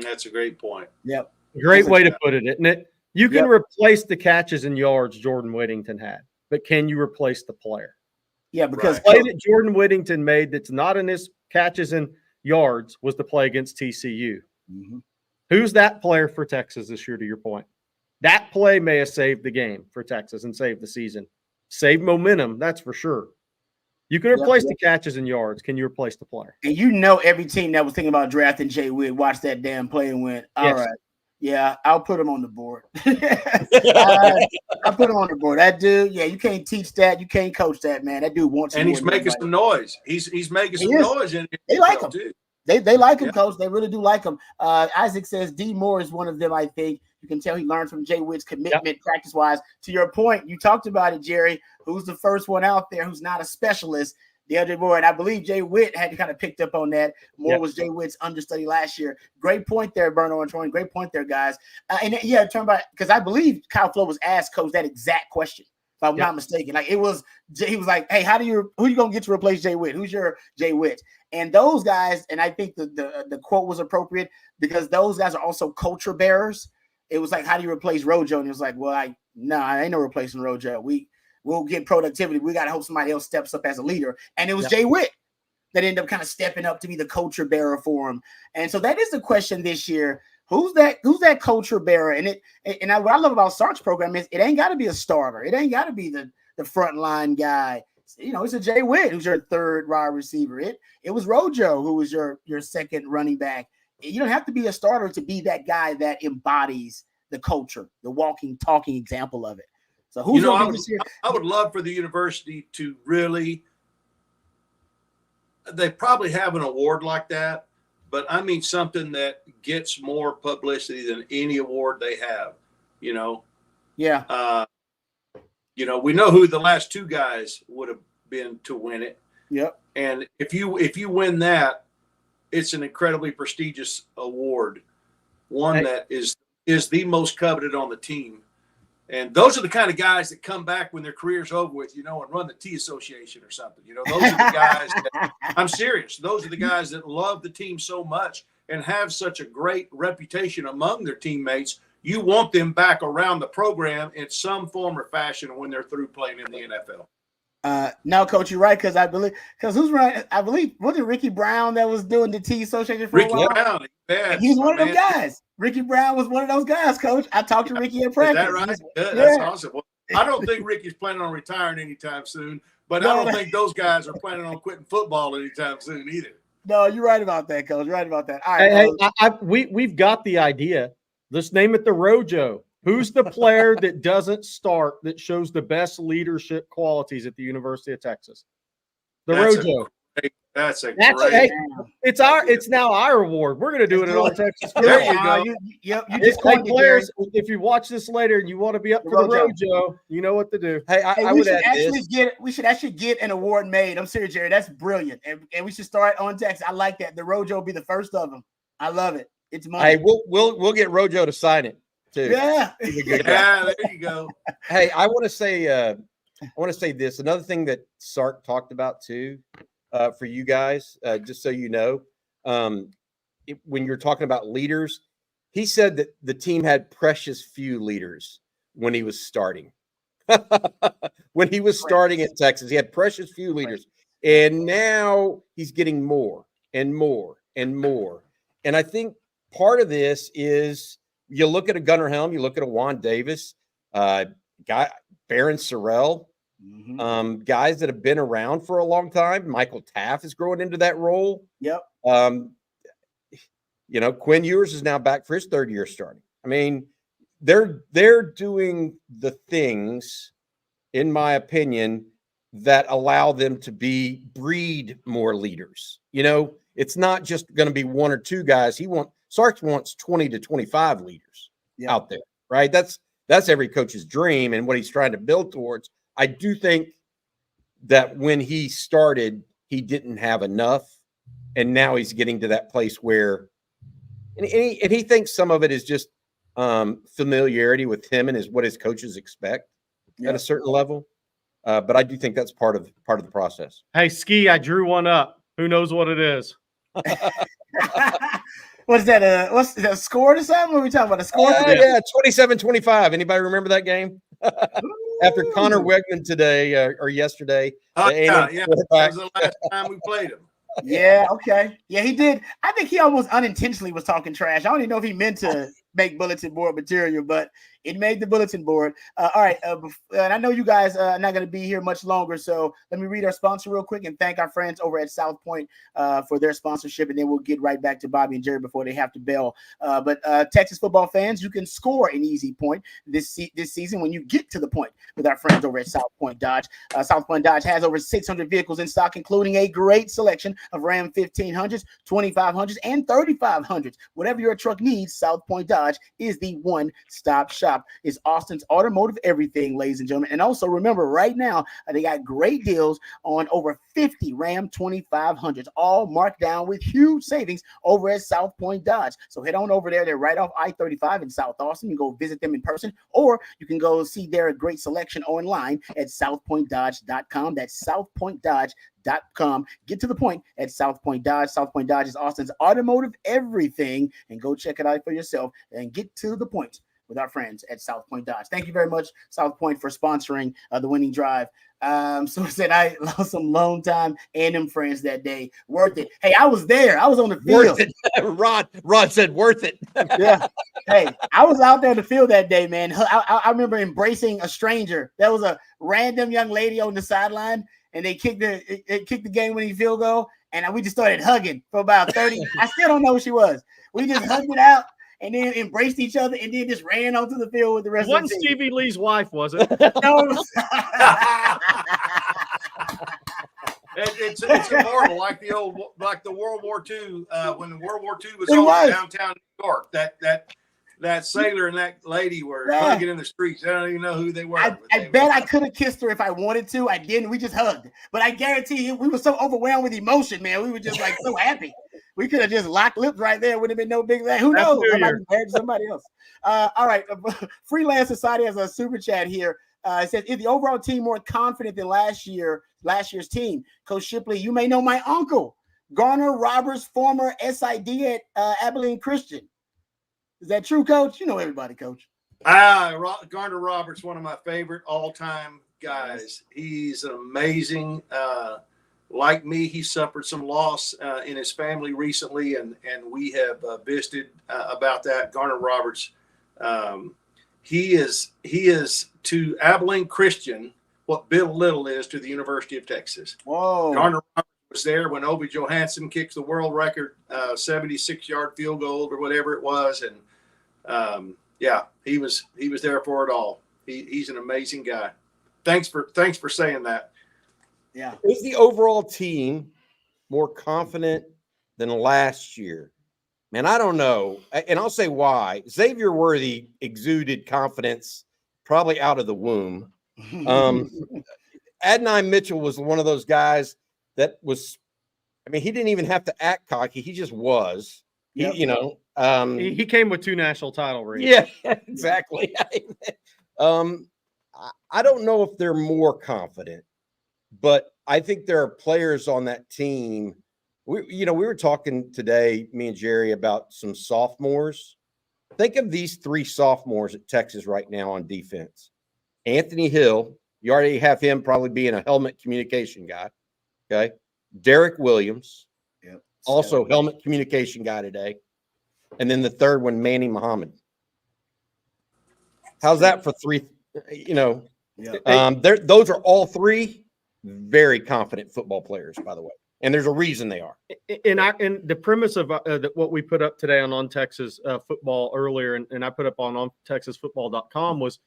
That's a great point. Yep. Great way to put it, isn't it? You can replace the catches and yards Jordan Whittington had, but can you replace the player? Yeah, because the play that Jordan Whittington made that's not in his catches and yards was the play against TCU. Mm-hmm. Who's that player for Texas this year, to your point? That play may have saved the game for Texas and saved the season. Saved momentum, that's for sure. You can replace the catches and yards. Can you replace the player? And every team that was thinking about drafting Jay Witt watched that damn play and went, all right, yeah, I'll put him on the board. I'll put him on the board. That dude, you can't teach that. You can't coach that, man. That dude wants. And he's making some noise. He's making some noise in it. They like him. Too. They like him, Coach. They really do like him. Isaac says D Moore is one of them, I think. You can tell he learned from Jay Witt's commitment practice-wise. To your point, you talked about it, Jerry. Who's the first one out there who's not a specialist? DeAndre Moore. And I believe Jay Witt had kind of picked up on that. Moore was Jay Witt's understudy last year. Great point there, Berno and Troy. Great point there, guys. Turn about because I believe Kyle Flo was asked Coach that exact question, if I'm not mistaken. Like he was like, hey, who are you gonna get to replace Jay Witt? Who's your Jay Witt? And those guys, and I think the quote was appropriate because those guys are also culture bearers. It was like, how do you replace Rojo? And it was like, well, Nah, ain't no replacing Rojo. We'll get productivity. We got to hope somebody else steps up as a leader. And it was Jay Witt that ended up kind of stepping up to be the culture bearer for him. And so that is the question this year. Who's that culture bearer? And what I love about Sark's program is it ain't got to be a starter. It ain't got to be the frontline guy. It's a Jay Witt who's your third wide receiver. It was Rojo who was your second running back. You don't have to be a starter to be that guy that embodies the culture, the walking, talking example of it. So who's I would love for the university to really. They probably have an award like that, but I mean something that gets more publicity than any award they have. Yeah. We know who the last two guys would have been to win it. Yep. And if you win that, it's an incredibly prestigious award, one that is the most coveted on the team. And those are the kind of guys that come back when their career's over with, and run the tea association or something. Those are the guys that, I'm serious. Those are the guys that love the team so much and have such a great reputation among their teammates. You want them back around the program in some form or fashion when they're through playing in the NFL. No, Coach, you're right, because who's right? I believe, was it Ricky Brown that was doing the T Association for a while? Brown, and he's one of them guys. Ricky Brown was one of those guys, Coach. I talked to Ricky at practice. Is that right? Good. That's awesome. Well, I don't think Ricky's planning on retiring anytime soon, but I don't think those guys are planning on quitting football anytime soon either. No, you're right about that, Coach. You're right about that. All right, we've got the idea. Let's name it the Rojo. Who's the player that doesn't start that shows the best leadership qualities at the University of Texas? Rojo. It's now our award. We're going to do it at All Texas. There you go. You just coined players. If you watch this later and you want to be up for the Rojo, you know what to do. Hey, I would add this. We should actually get an award made. I'm serious, Jerry. That's brilliant, and we should start on Texas. I like that. The Rojo will be the first of them. I love it. It's money. Hey, we'll get Rojo to sign it too. Yeah. There you go. Hey, I want to say this. Another thing that Sark talked about too. For you guys, just so you know, when you're talking about leaders, he said that the team had precious few leaders when he was starting. When he was starting at Texas, he had precious few leaders. And now he's getting more and more and more. And I think part of this is you look at a Gunnar Helm, you look at a Juan Davis, Baron Sorrell, guys that have been around for a long time. Michael Taft is growing into that role. Yep. Quinn Ewers is now back for his third year starting. I mean, they're doing the things, in my opinion, that allow them to breed more leaders. It's not just going to be one or two guys. Sark wants 20 to 25 leaders out there, right? That's every coach's dream and what he's trying to build towards. I do think that when he started, he didn't have enough, and now he's getting to that place where, and he thinks some of it is just familiarity with him and what his coaches expect at a certain level. But I do think that's part of the process. Hey, Ski, I drew one up. Who knows what it is? What's that? What's that, score or something? What are we talking about? A score? Yeah, 27-25. Anybody remember that game? After Connor Wegman today or yesterday. That was the last time we played him. Yeah, okay. Yeah, he did. I think he almost unintentionally was talking trash. I don't even know if he meant to make bulletin board material, but it made the bulletin board. All right. And I know you guys are not going to be here much longer, so let me read our sponsor real quick and thank our friends over at South Point for their sponsorship, and then we'll get right back to Bobby and Jerry before they have to bail. But Texas football fans, you can score an easy point this season when you get to the point with our friends over at South Point Dodge. South Point Dodge has over 600 vehicles in stock, including a great selection of Ram 1500s, 2500s, and 3500s. Whatever your truck needs, South Point Dodge is the one-stop shop. It's Austin's automotive everything, ladies and gentlemen. And also remember, right now, they got great deals on over 50 Ram 2500s, all marked down with huge savings over at South Point Dodge. So head on over there. They're right off I-35 in South Austin. You can go visit them in person, or you can go see their great selection online at southpointdodge.com. That's southpointdodge.com. Get to the point at South Point Dodge. South Point Dodge is Austin's automotive everything, and go check it out for yourself and get to the point with our friends at South Point Dodge. Thank you very much, South Point, for sponsoring the winning drive. So I said I lost some long time A&M friends that day. Worth it. Hey, I was there. I was on the field. Worth it. Rod said worth it. Yeah. Hey, I was out there on the field that day, man. I remember embracing a stranger. There was a random young lady on the sideline, and they kicked the game-winning field goal, and we just started hugging for about 30. I still don't know who she was. We just hugged it out and then embraced each other and then just ran onto the field with the rest of the team. Stevie Lee's wife, was it? No. It's immortal, like the World War II, when the World War II was over downtown New York. That sailor and that lady were hugging in the streets. I don't even know who they were. I bet I could have kissed her if I wanted to. I didn't. We just hugged. But I guarantee you, we were so overwhelmed with emotion, man. We were just like so happy. We could have just locked lips right there. Would have been no big thing. Who knows? Somebody married somebody else. All right. Freelance Society has a super chat here. It says, is the overall team more confident than last year's team? Coach Shipley, you may know my uncle, Garner Roberts, former SID at Abilene Christian. Is that true, Coach? You know everybody, Coach. Garner Roberts, one of my favorite all-time guys. He's amazing. Like me, he suffered some loss in his family recently, and we have visited about that. Garner Roberts, he is to Abilene Christian what Bill Little is to the University of Texas. Whoa. Garner Roberts was there when Obi Johansson kicks the world record 76-yard field goal or whatever it was, and he was there for it all. He's an amazing guy. Thanks for saying that. Yeah. Is the overall team more confident than last year? Man, I don't know. And I'll say why. Xavier Worthy exuded confidence probably out of the womb. Adonai Mitchell was one of those guys that was, he didn't even have to act cocky. He just was. Yep. He came with 2 national title rings. Yeah, exactly. I don't know if they're more confident, but I think there are players on that team. We were talking today, me and Jerry, about some sophomores. Think of these 3 sophomores at Texas right now on defense. Anthony Hill, you already have him probably being a helmet communication guy. Okay. Derek Williams, also helmet communication guy today. And then the third one, Manny Muhammad. How's that for 3? Those are all 3 very confident football players, by the way. And there's a reason they are. And the premise of what we put up today on Texas football earlier, and I put up on TexasFootball.com was,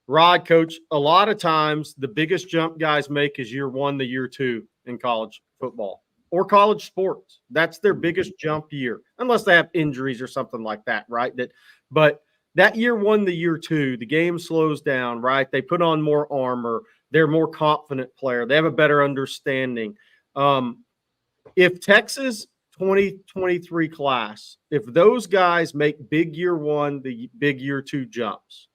Rod, Coach, a lot of times the biggest jump guys make is year 1 to year 2 in college football or college sports. That's their biggest jump year, unless they have injuries or something like that, right? But that year 1 to year 2, the game slows down, right? They put on more armor. They're a more confident player. They have a better understanding. If Texas 2023 class, if those guys make big year 1, the big year 2 jumps,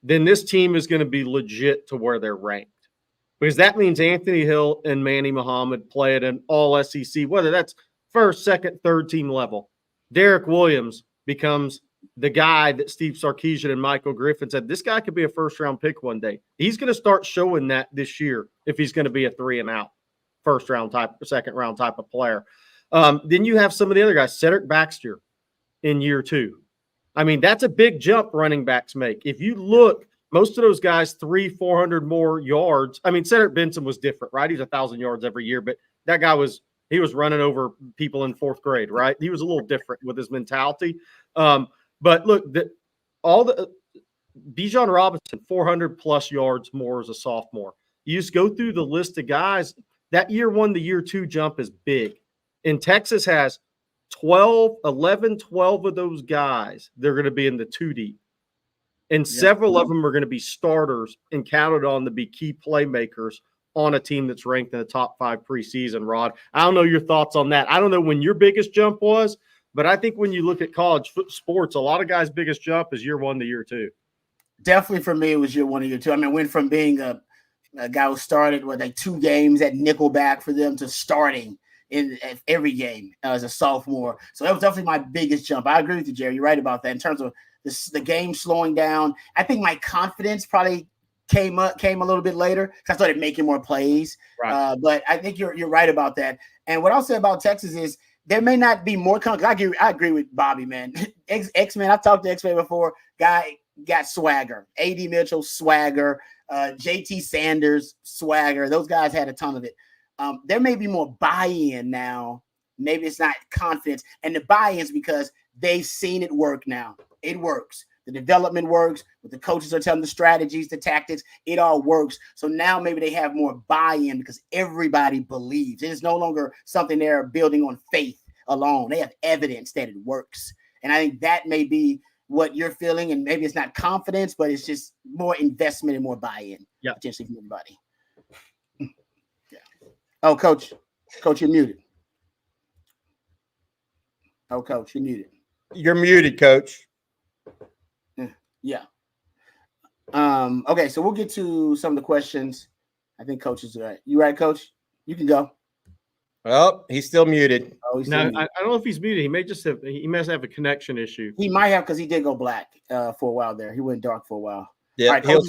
then this team is going to be legit to where they're ranked. Because that means Anthony Hill and Manny Muhammad play at an all SEC, whether that's first, second, third team level. Derek Williams becomes the guy that Steve Sarkisian and Michael Griffin said, this guy could be a first-round pick one day. He's going to start showing that this year if he's going to be a 3-and-out, first-round type, second-round type of player. Then you have some of the other guys, Cedric Baxter in year 2. That's a big jump running backs make. If you look, most of those guys, 300-400 more yards. Cedric Benson was different, right? He's 1,000 yards every year, but that guy was running over people in 4th grade, right? He was a little different with his mentality. But look, Bijan Robinson, 400-plus yards more as a sophomore. You just go through the list of guys. That year 1 to year 2 jump is big. And Texas has 12 of those guys. They're going to be in the 2 deep. And several of them are going to be starters and counted on to be key playmakers on a team that's ranked in the top 5 preseason, Rod. I don't know your thoughts on that. I don't know when your biggest jump was, but I think when you look at college sports, a lot of guys' biggest jump is year 1 to year 2. Definitely for me, it was year 1 to year 2. Went from being a guy who started with 2 games at nickelback for them to starting, in every game as a sophomore. So that was definitely my biggest jump. I agree with you, Jerry. You're right about that in terms of the game slowing down. I think my confidence probably came a little bit later because I started making more plays. Right. But I think you're right about that. And what I'll say about Texas is there may not be more confidence. I agree with Bobby, man. X-Men, I've talked to X-Men before. Guy got swagger. A.D. Mitchell, swagger. JT Sanders, swagger. Those guys had a ton of it. There may be more buy-in now. Maybe it's not confidence. And the buy-ins because they've seen it work now. It works. The development works. What the coaches are telling the strategies, the tactics, it all works. So now maybe they have more buy-in because everybody believes. It is no longer something they're building on faith alone. They have evidence that it works. And I think that may be what you're feeling. And maybe it's not confidence, but it's just more investment and more buy-in. Yeah. Potentially from everybody. Yeah. Oh, Coach, you're muted. Oh, Coach, you're muted. You're muted, Coach. Yeah. Okay, so we'll get to some of the questions. I think Coach is right. You right, Coach? You can go. Oh, he's still muted. Oh, he's No, still muted. I don't know if he's muted. He must have a connection issue. He might have because he did go black for a while there. He went dark for a while. Yeah, All right, he'll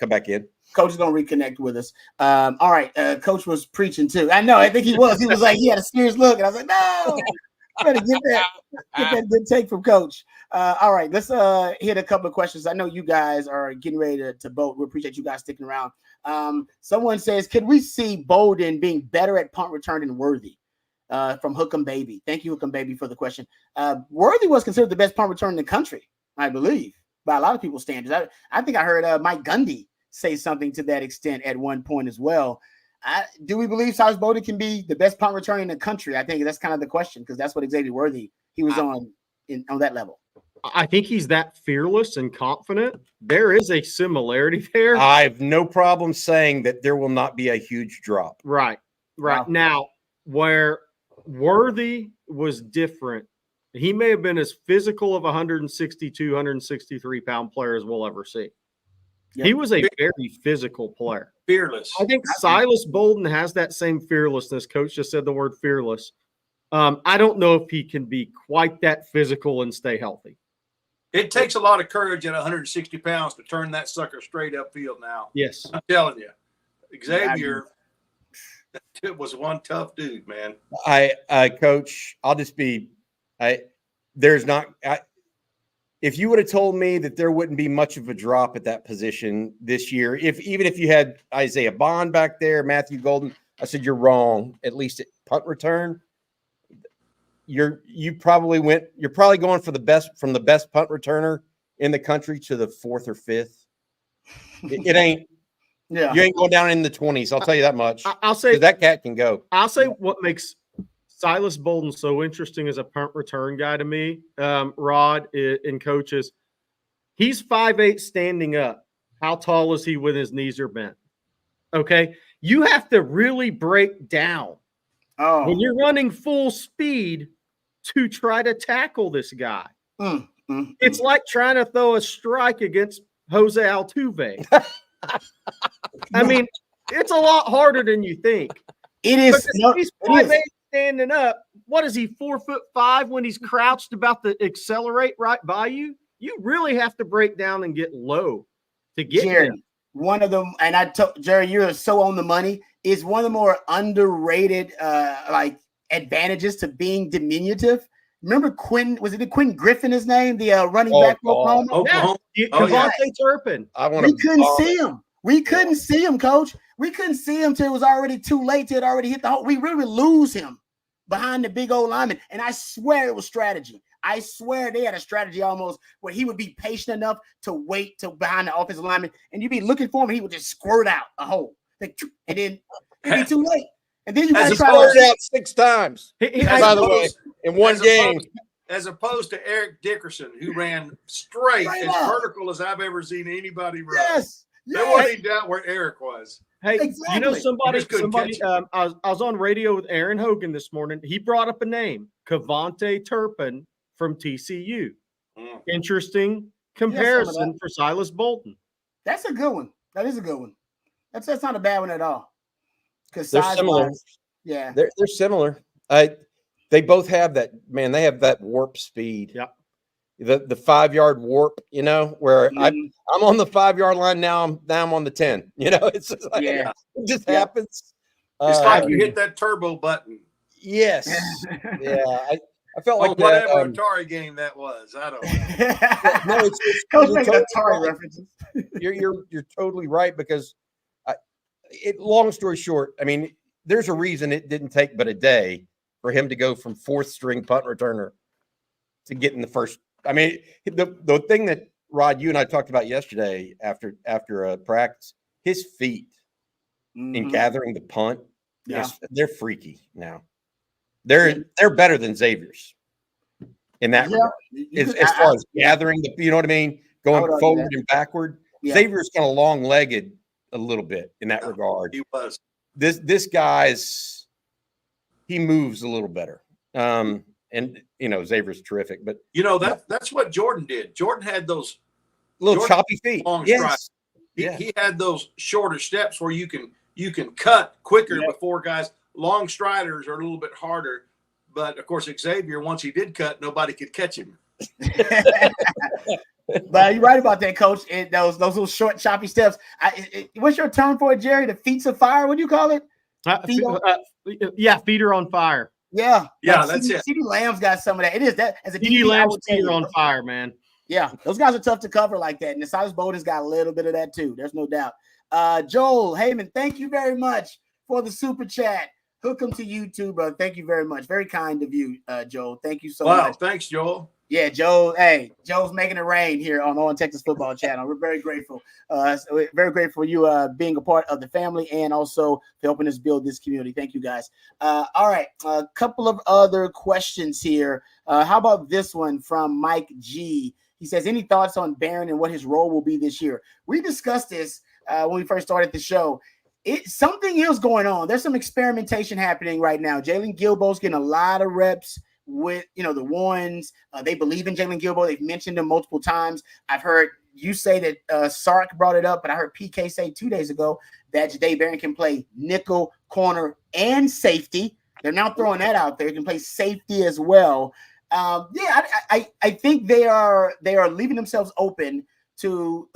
come back in. Coach is going to reconnect with us. All right, Coach was preaching too. I know. I think he was. He was like, he had a serious look. And I was like, no. Better get that good take from Coach. All right, let's hit a couple of questions. I know you guys are getting ready to vote. We appreciate you guys sticking around. Someone says, could we see Bolden being better at punt return than Worthy? From Hookem Baby. Thank you, Hookem Baby, for the question. Worthy was considered the best punt return in the country, I believe, by a lot of people's standards. I think I heard Mike Gundy say something to that extent at one point as well. Do we believe Silas Bolden can be the best punt return in the country? I think that's kind of the question because that's what Xavier Worthy he was on that level. I think he's that fearless and confident. There is a similarity there. I have no problem saying that there will not be a huge drop. Right. Wow. Now, where Worthy was different, he may have been as physical of 162, 163-pound player as we'll ever see. Yep. He was a very physical player. Fearless. I think Silas Bolden has that same fearlessness. Coach just said the word fearless. I don't know if he can be quite that physical and stay healthy. It takes a lot of courage at 160 pounds to turn that sucker straight upfield now. Yes. I'm telling you. Xavier it was one tough dude, man. Coach, I'll just be if you would have told me that there wouldn't be much of a drop at that position this year, even if you had Isaiah Bond back there, Matthew Golden, I said you're wrong. At least at punt return, you're probably going for the best from the best punt returner in the country to the fourth or fifth. It ain't. Yeah, you ain't going down in the 20s. I'll tell you that much. I'll say that cat can go. I'll say what makes Silas Bolden so interesting as a punt return guy to me, Rod and coaches. He's 5'8" standing up. How tall is he when his knees are bent? Okay, you have to really break down when you're running full speed to try to tackle this guy. It's like trying to throw a strike against Jose Altuve. I mean, it's a lot harder than you think. It is. He's 5'8" standing up. What is he, 4'5" when he's crouched about to accelerate right by you? You really have to break down and get low to get there. One of them, and I told Jerry, you're so on the money, is one of the more underrated advantages to being diminutive. Remember Quinn? Was it Quinn Griffin? His name, the running back for Oklahoma. Kevontae Turpin. We couldn't see him. We couldn't see him, Coach. We couldn't see him till it was already too late. Till it already hit the hole. We really would lose him behind the big old lineman. And I swear it was strategy. I swear they had a strategy almost where he would be patient enough to wait till behind the offensive lineman, and you'd be looking for him, and he would just squirt out a hole, and then it'd be too late. And then you guys squirted out 6 times. By the way, in one game. As opposed to Eric Dickerson, who ran straight as vertical as I've ever seen anybody run. Yes. There wasn't any doubt where Eric was. Hey, exactly. You know somebody I was on radio with Aaron Hogan this morning. He brought up a name, Kevontae Turpin from TCU. Interesting comparison for Silas Bolden. That's a good one. That is a good one. That's not a bad one at all. Because they're similar. Yeah. They're similar. They both have that, man. They have that warp speed. Yeah. The 5-yard warp, where Mhm. I'm on the 5-yard line now. I'm on the 10. It's just like, Yeah. it just Yeah. happens. It's I like agree. you hit that turbo button. Yes. Yeah. I felt On like whatever Atari game that was. I don't know. no, it's Coach you're making totally Atari right. references. You're totally right, because long story short, I mean, there's a reason it didn't take but a day for him to go from 4th string punt returner to getting the first. I mean, the thing that, Rod, you and I talked about yesterday after practice, his feet in gathering the punt, they're freaky now. They're better than Xavier's in that regard. As far as gathering the, you know what I mean, going forward and backward. Yeah. Xavier's kind of long-legged a little bit in that regard. He was. This guy's, he moves a little better. And Xavier's terrific, but that's what Jordan did. Jordan had those little choppy feet. Long yes. He had those shorter steps where you can cut quicker before guys. Long striders are a little bit harder, but of course Xavier, once he did cut, nobody could catch him. But you're right about that, Coach. Those little short, choppy steps. What's your term for it, Jerry? The feet of fire? What do you call it? Feet are on fire. Yeah, that's it. CeeDee Lamb's got some of that. It is that as a CeeDee DB, Lamb's feet are on fire, man. Yeah, those guys are tough to cover like that. And the Silas Bowden's got a little bit of that too. There's no doubt. Joel Heyman, thank you very much for the super chat. Hook them to YouTube, bro. Thank you very much. Very kind of you, Joel. Thank you so much. Wow, thanks, Joel. Yeah, Joel. Hey, Joel's making it rain here on Texas Football Channel. We're very grateful. We're very grateful for you being a part of the family and also helping us build this community. Thank you, guys. All right, a couple of other questions here. How about this one from Mike G? He says, any thoughts on Barron and what his role will be this year? We discussed this when we first started the show. Something is going on. There's some experimentation happening right now. Jalen Gilbo's getting a lot of reps with the ones. They believe in Jalen Gilbo. They've mentioned him multiple times. I've heard you say that Sark brought it up, but I heard PK say 2 days ago that Jahdae Barron can play nickel, corner, and safety. They're now throwing that out there. He can play safety as well. I think they are leaving themselves open to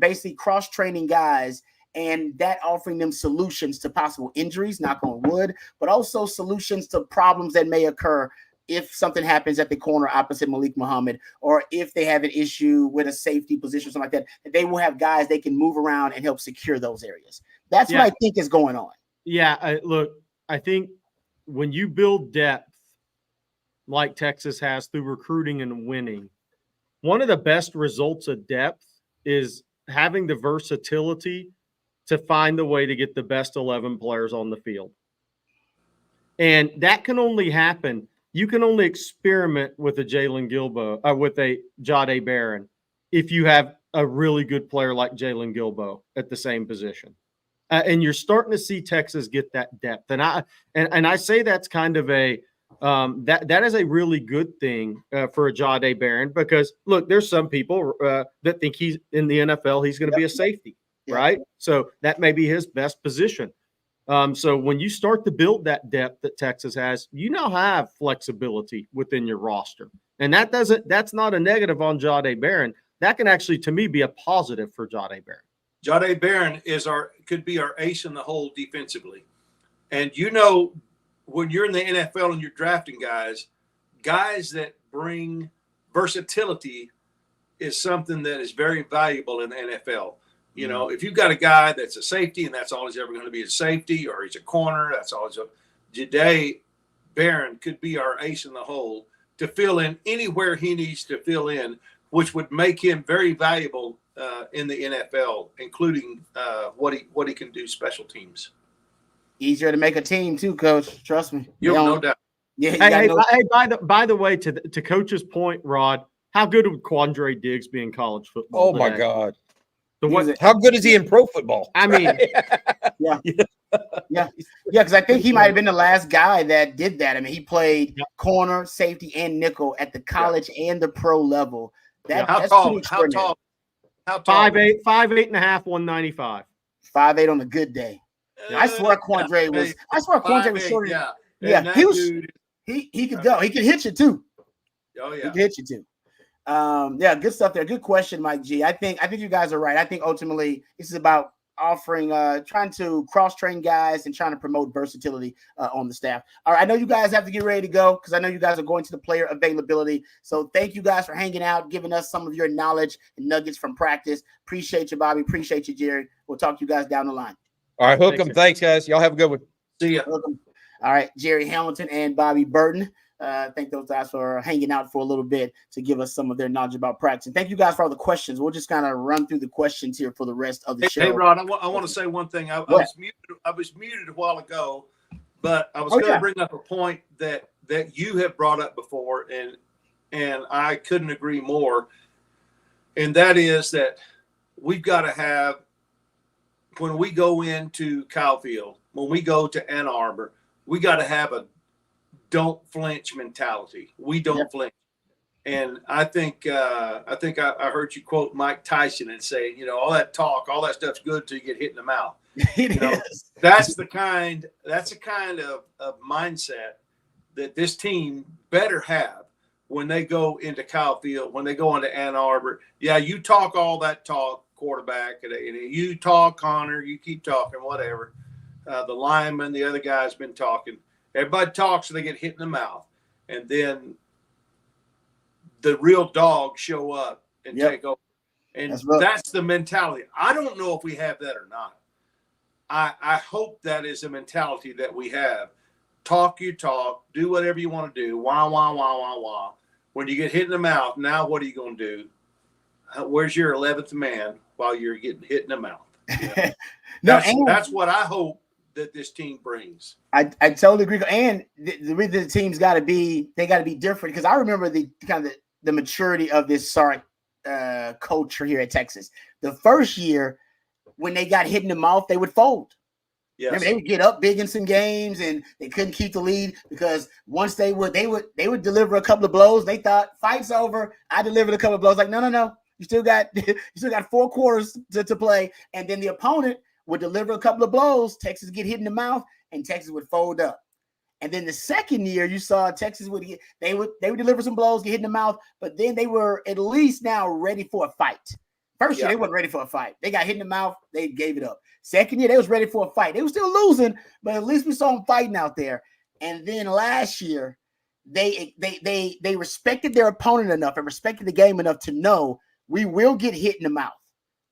basically cross-training guys, and that offering them solutions to possible injuries, knock on wood, but also solutions to problems that may occur if something happens at the corner opposite Malik Muhammad, or if they have an issue with a safety position or something like that. They will have guys they can move around and help secure those areas. That's what I think is going on. Yeah, I think when you build depth like Texas has through recruiting and winning, one of the best results of depth is having the versatility to find the way to get the best 11 players on the field. And that can only happen. You can only experiment with a Jalen Gilbo, with a Jahdae Barron, if you have a really good player like Jalen Gilbo at the same position. And you're starting to see Texas get that depth. And I say that's kind of that is a really good thing for a Jahdae Barron, because look, there's some people that think he's in the NFL, he's going to be a safety. Right. So that may be his best position. So when you start to build that depth that Texas has, you now have flexibility within your roster. And that's not a negative on Jahdae Barron. That can actually, to me, be a positive for Jahdae Barron. Jahdae Barron could be our ace in the hole defensively. And when you're in the NFL and you're drafting guys that bring versatility is something that is very valuable in the NFL. If you've got a guy that's a safety and that's all he's ever going to be, a safety, or he's a corner, that's always Jahdae Barron could be our ace in the hole to fill in anywhere he needs to fill in, which would make him very valuable in the NFL, including what he can do special teams. Easier to make a team too, Coach. Trust me. No doubt. Yeah. By the way, to Coach's point, Rod, how good would Quandre Diggs be in college football? Oh my God. How good is he in pro football? I mean, yeah, because I think he might have been the last guy that did that. I mean, he played corner, safety, and nickel at the college and the pro level. How tall? 5'8", 5'8.5", 195. 5'8" on a good day. I swear Quandre was shorter. Yeah, that he was. dude, He could go. He could hit you too. oh He yeah. could hit you too. Yeah, good stuff there. Good question, Mike G. I think you guys are right. I think ultimately this is about offering, trying to cross-train guys and trying to promote versatility on the staff. All right, I know you guys have to get ready to go because I know you guys are going to the player availability. So thank you guys for hanging out, giving us some of your knowledge and nuggets from practice. Appreciate you, Bobby. Appreciate you, Jerry. We'll talk to you guys down the line. All right, hook Thanks, 'em. sir. Thanks, guys. Y'all have a good one. See ya. Welcome. All right, Jerry Hamilton and Bobby Burton. Thank those guys for hanging out for a little bit to give us some of their knowledge about practice. And thank you guys for all the questions. We'll just kind of run through the questions here for the rest of the show. Hey, Rod, I want to say one thing. I was muted a while ago, but I was going to bring up a point that you have brought up before, and I couldn't agree more. And that is that we've got to have, when we go into Kyle Field, when we go to Ann Arbor, we got to have a don't flinch mentality. We don't flinch. And I think I heard you quote Mike Tyson and say, all that talk, all that stuff's good till you get hit in the mouth. That's the kind of mindset that this team better have when they go into Kyle Field, when they go into Ann Arbor. Yeah, you talk all that talk, quarterback, and you talk, Connor, you keep talking, whatever. The lineman, the other guy's been talking. Everybody talks so they get hit in the mouth. And then the real dogs show up and take over. And that's the mentality. I don't know if we have that or not. I hope that is a mentality that we have. Talk your talk. Do whatever you want to do. Wah, wah, wah, wah, wah. When you get hit in the mouth, now what are you going to do? Where's your 11th man while you're getting hit in the mouth? That's what I hope that this team brings. I totally agree. And the reason the team's got to be, they got to be different, because I remember the kind of the maturity of this culture here at Texas. The first year when they got hit in the mouth, they would fold. Yes. Remember, they would get up big in some games and they couldn't keep the lead, because once they would deliver a couple of blows. They thought fight's over. I delivered a couple of blows. Like, no. You still got 4 quarters to play. And then the opponent would deliver a couple of blows. Texas get hit in the mouth and Texas would fold up. And then the second year, you saw Texas would deliver some blows, get hit in the mouth, but then they were at least now ready for a fight. First year, they weren't ready for a fight. They got hit in the mouth, they gave it up. Second year, they was ready for a fight. They were still losing, but at least we saw them fighting out there. And then last year, they respected their opponent enough and respected the game enough to know we will get hit in the mouth.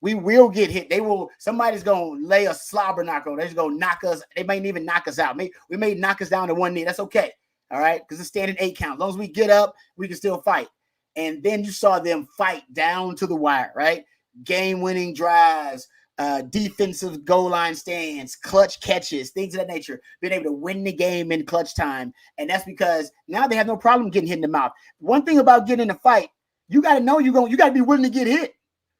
We will get hit. Somebody's going to lay a slobber knock on. They're just going to knock us. They might even knock us out. We may knock us down to one knee. That's okay. All right. Because it's standing 8 count. As long as we get up, we can still fight. And then you saw them fight down to the wire, right? Game-winning drives, defensive goal line stands, clutch catches, things of that nature. Being able to win the game in clutch time. And that's because now they have no problem getting hit in the mouth. One thing about getting in a fight, you got to know you got to be willing to get hit.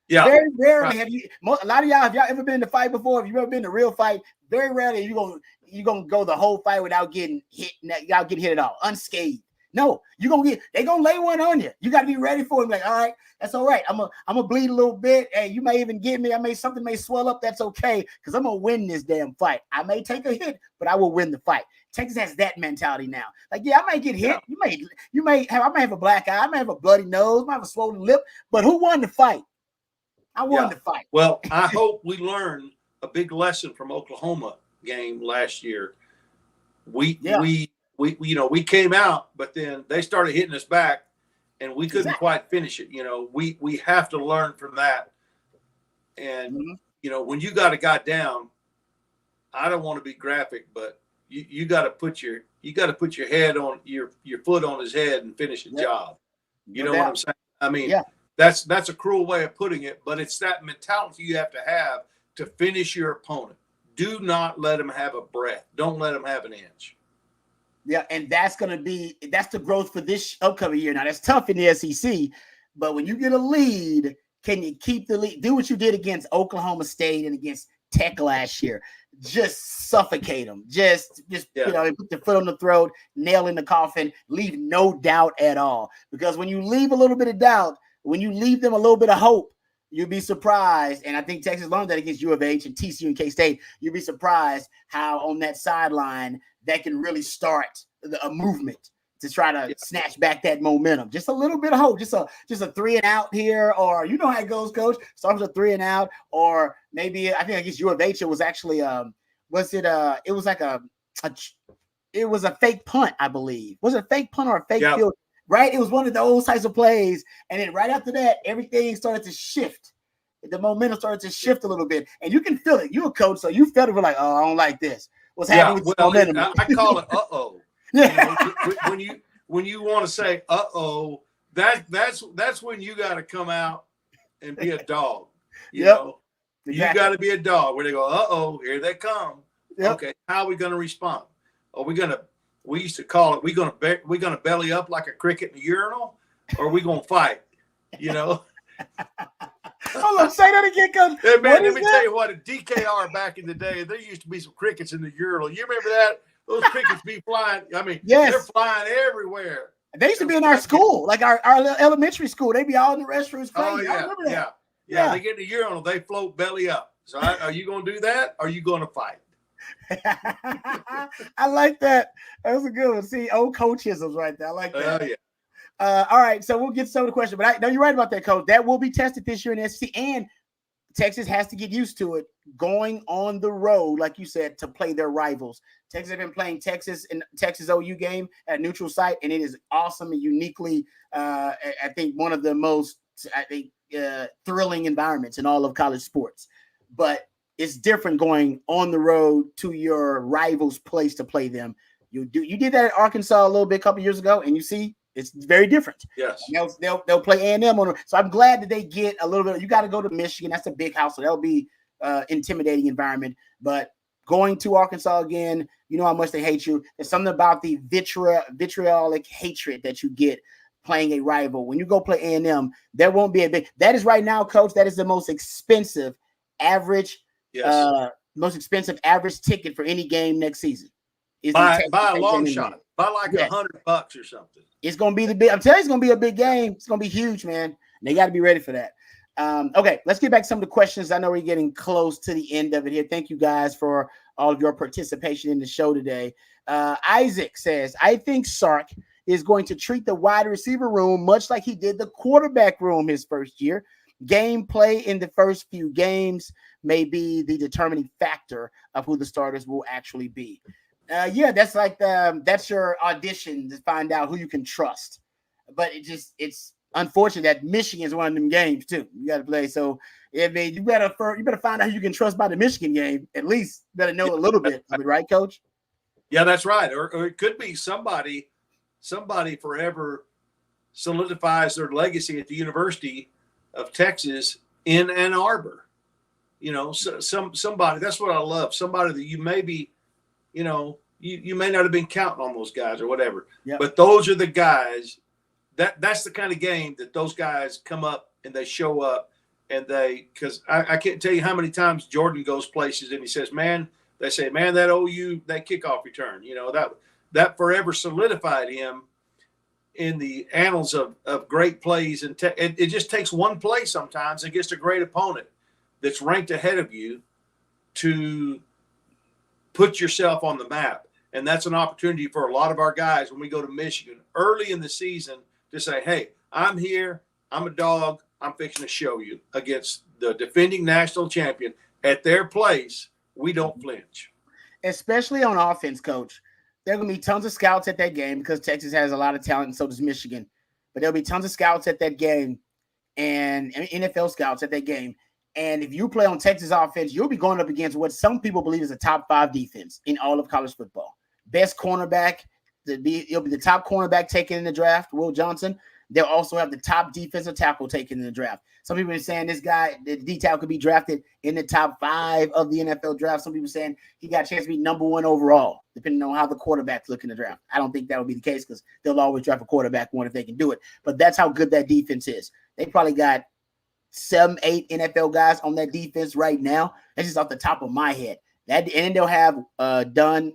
Yeah. Very rarely have you. A lot of y'all, have y'all ever been in a fight before? If you've ever been in a real fight, very rarely you're gonna go the whole fight without getting hit. Y'all get hit at all, unscathed. No, they're gonna lay one on you. You got to be ready for it. Like, all right, that's all right. I'm gonna bleed a little bit. Hey, you may even get me. Something may swell up. That's okay, because I'm gonna win this damn fight. I may take a hit, but I will win the fight. Texas has that mentality now. Like, yeah, I may get hit. Yeah. I may have a black eye. I may have a bloody nose. I might have a swollen lip. But who won the fight? I won the fight. Well, I hope we learn a big lesson from Oklahoma game last year. We came out, but then they started hitting us back, and we couldn't quite finish it. We have to learn from that. And when you got a guy down, I don't want to be graphic, but you got to put your head on your foot on his head and finish the job. You know what I'm saying? I mean, that's a cruel way of putting it, but it's that mentality you have to finish your opponent. Do not let him have a breath. Don't let him have an inch. Yeah, and that's the growth for this upcoming year. Now, that's tough in the SEC, but when you get a lead, can you keep the lead? Do what you did against Oklahoma State and against Tech last year. Just suffocate them. Just put the foot on the throat, nail in the coffin, leave no doubt at all. Because when you leave a little bit of doubt, when you leave them a little bit of hope, you'd be surprised, and I think Texas learned that against U of H and TCU and K-State. You'd be surprised how on that sideline that can really start a movement to try to snatch back that momentum. Just a little bit of hope, just a 3 and out here, or you know how it goes, Coach. Starts with a 3 and out, or maybe I think against U of H it was actually it was like it was a fake punt, I believe. Was it a fake punt or a fake field? Right? It was one of those types of plays. And then right after that, everything started to shift. The momentum started to shift a little bit. And you can feel it. You're a coach, so you felt it. We're like, oh, I don't like this. What's happening with momentum? I call it uh-oh. Yeah. When you want to say uh-oh, that's when you got to come out and be a dog. You know? Exactly. You got to be a dog. Where they go, uh-oh, here they come. Yep. Okay, how are we going to respond? Are we going to We used to call it, we gonna belly up like a cricket in the urinal, or are we gonna fight? You know. Hold on, say that again, Coach. Hey, man, let me tell you what, a DKR back in the day, there used to be some crickets in the urinal. You remember that? Those crickets be flying. I mean, they're flying everywhere. They used to be in our school, like our elementary school. They'd be all in the restrooms. Crazy. Oh yeah, I remember that. Yeah. They get in the urinal, they float belly up. So are you gonna do that? Or are you gonna fight? I like that. That was a good one. See, old coachisms right there. I like that. Yeah. All right, so we'll get to some of the questions, but I know you're right about that, Coach. That will be tested this year in SEC, and Texas has to get used to it going on the road, like you said, to play their rivals. Texas have been playing Texas in Texas OU game at a neutral site, and it is awesome and uniquely, I think, one of the most thrilling environments in all of college sports. But it's different going on the road to your rival's place to play them. You did that at Arkansas a little bit a couple years ago, and you see it's very different. Yes, they'll play A&M on. So I'm glad that they get a little bit. You got to go to Michigan. That's a big house, so that'll be intimidating environment. But going to Arkansas again, you know how much they hate you. There's something about the vitriolic hatred that you get playing a rival. When you go play A&M, there won't be a big. That is right now, Coach. That is the most expensive average. Yes. Most expensive average ticket for any game next season. Buy a long shot. Buy like $100 or something. It's gonna be the big. I'm telling you, it's gonna be a big game. It's gonna be huge, man. And they got to be ready for that. Okay, let's get back to some of the questions. I know we're getting close to the end of it here. Thank you guys for all of your participation in the show today. Isaac says, I think Sark is going to treat the wide receiver room much like he did the quarterback room his first year. Gameplay in the first few games may be the determining factor of who the starters will actually be. That's like that's your audition to find out who you can trust. But it's unfortunate that Michigan is one of them games too. You got to play. So you better find out who you can trust by the Michigan game. At least you better know a little bit of it, right, Coach? Yeah, that's right. Or it could be somebody forever solidifies their legacy at the University of Texas in Ann Arbor. You know, somebody. That's what I love. Somebody that you maybe, you know, you may not have been counting on those guys or whatever. Yep. But those are the guys. That's the kind of game that those guys come up and they show up and because I can't tell you how many times Jordan goes places and he says, man, they say, man, that OU, that kickoff return, you know, that forever solidified him in the annals of great plays. And it just takes one play sometimes against a great opponent that's ranked ahead of you to put yourself on the map. And that's an opportunity for a lot of our guys when we go to Michigan early in the season to say, hey, I'm here. I'm a dog. I'm fixing to show you against the defending national champion at their place. We don't flinch. Especially on offense, Coach. There are going to be tons of scouts at that game because Texas has a lot of talent and so does Michigan. But there'll be tons of scouts at that game and NFL scouts at that game. And if you play on Texas offense, you'll be going up against what some people believe is a top 5 defense in all of college football. Best cornerback, it'll be the top cornerback taken in the draft, Will Johnson. They'll also have the top defensive tackle taken in the draft. Some people are saying this guy, the D-tackle, could be drafted in the top 5 of the NFL draft. Some people are saying he got a chance to be number 1 overall, depending on how the quarterbacks look in the draft. I don't think that would be the case because they'll always draft a quarterback one if they can do it. But that's how good that defense is. They probably got 7, 8 NFL guys on that defense right now. That's just off the top of my head. And then they'll have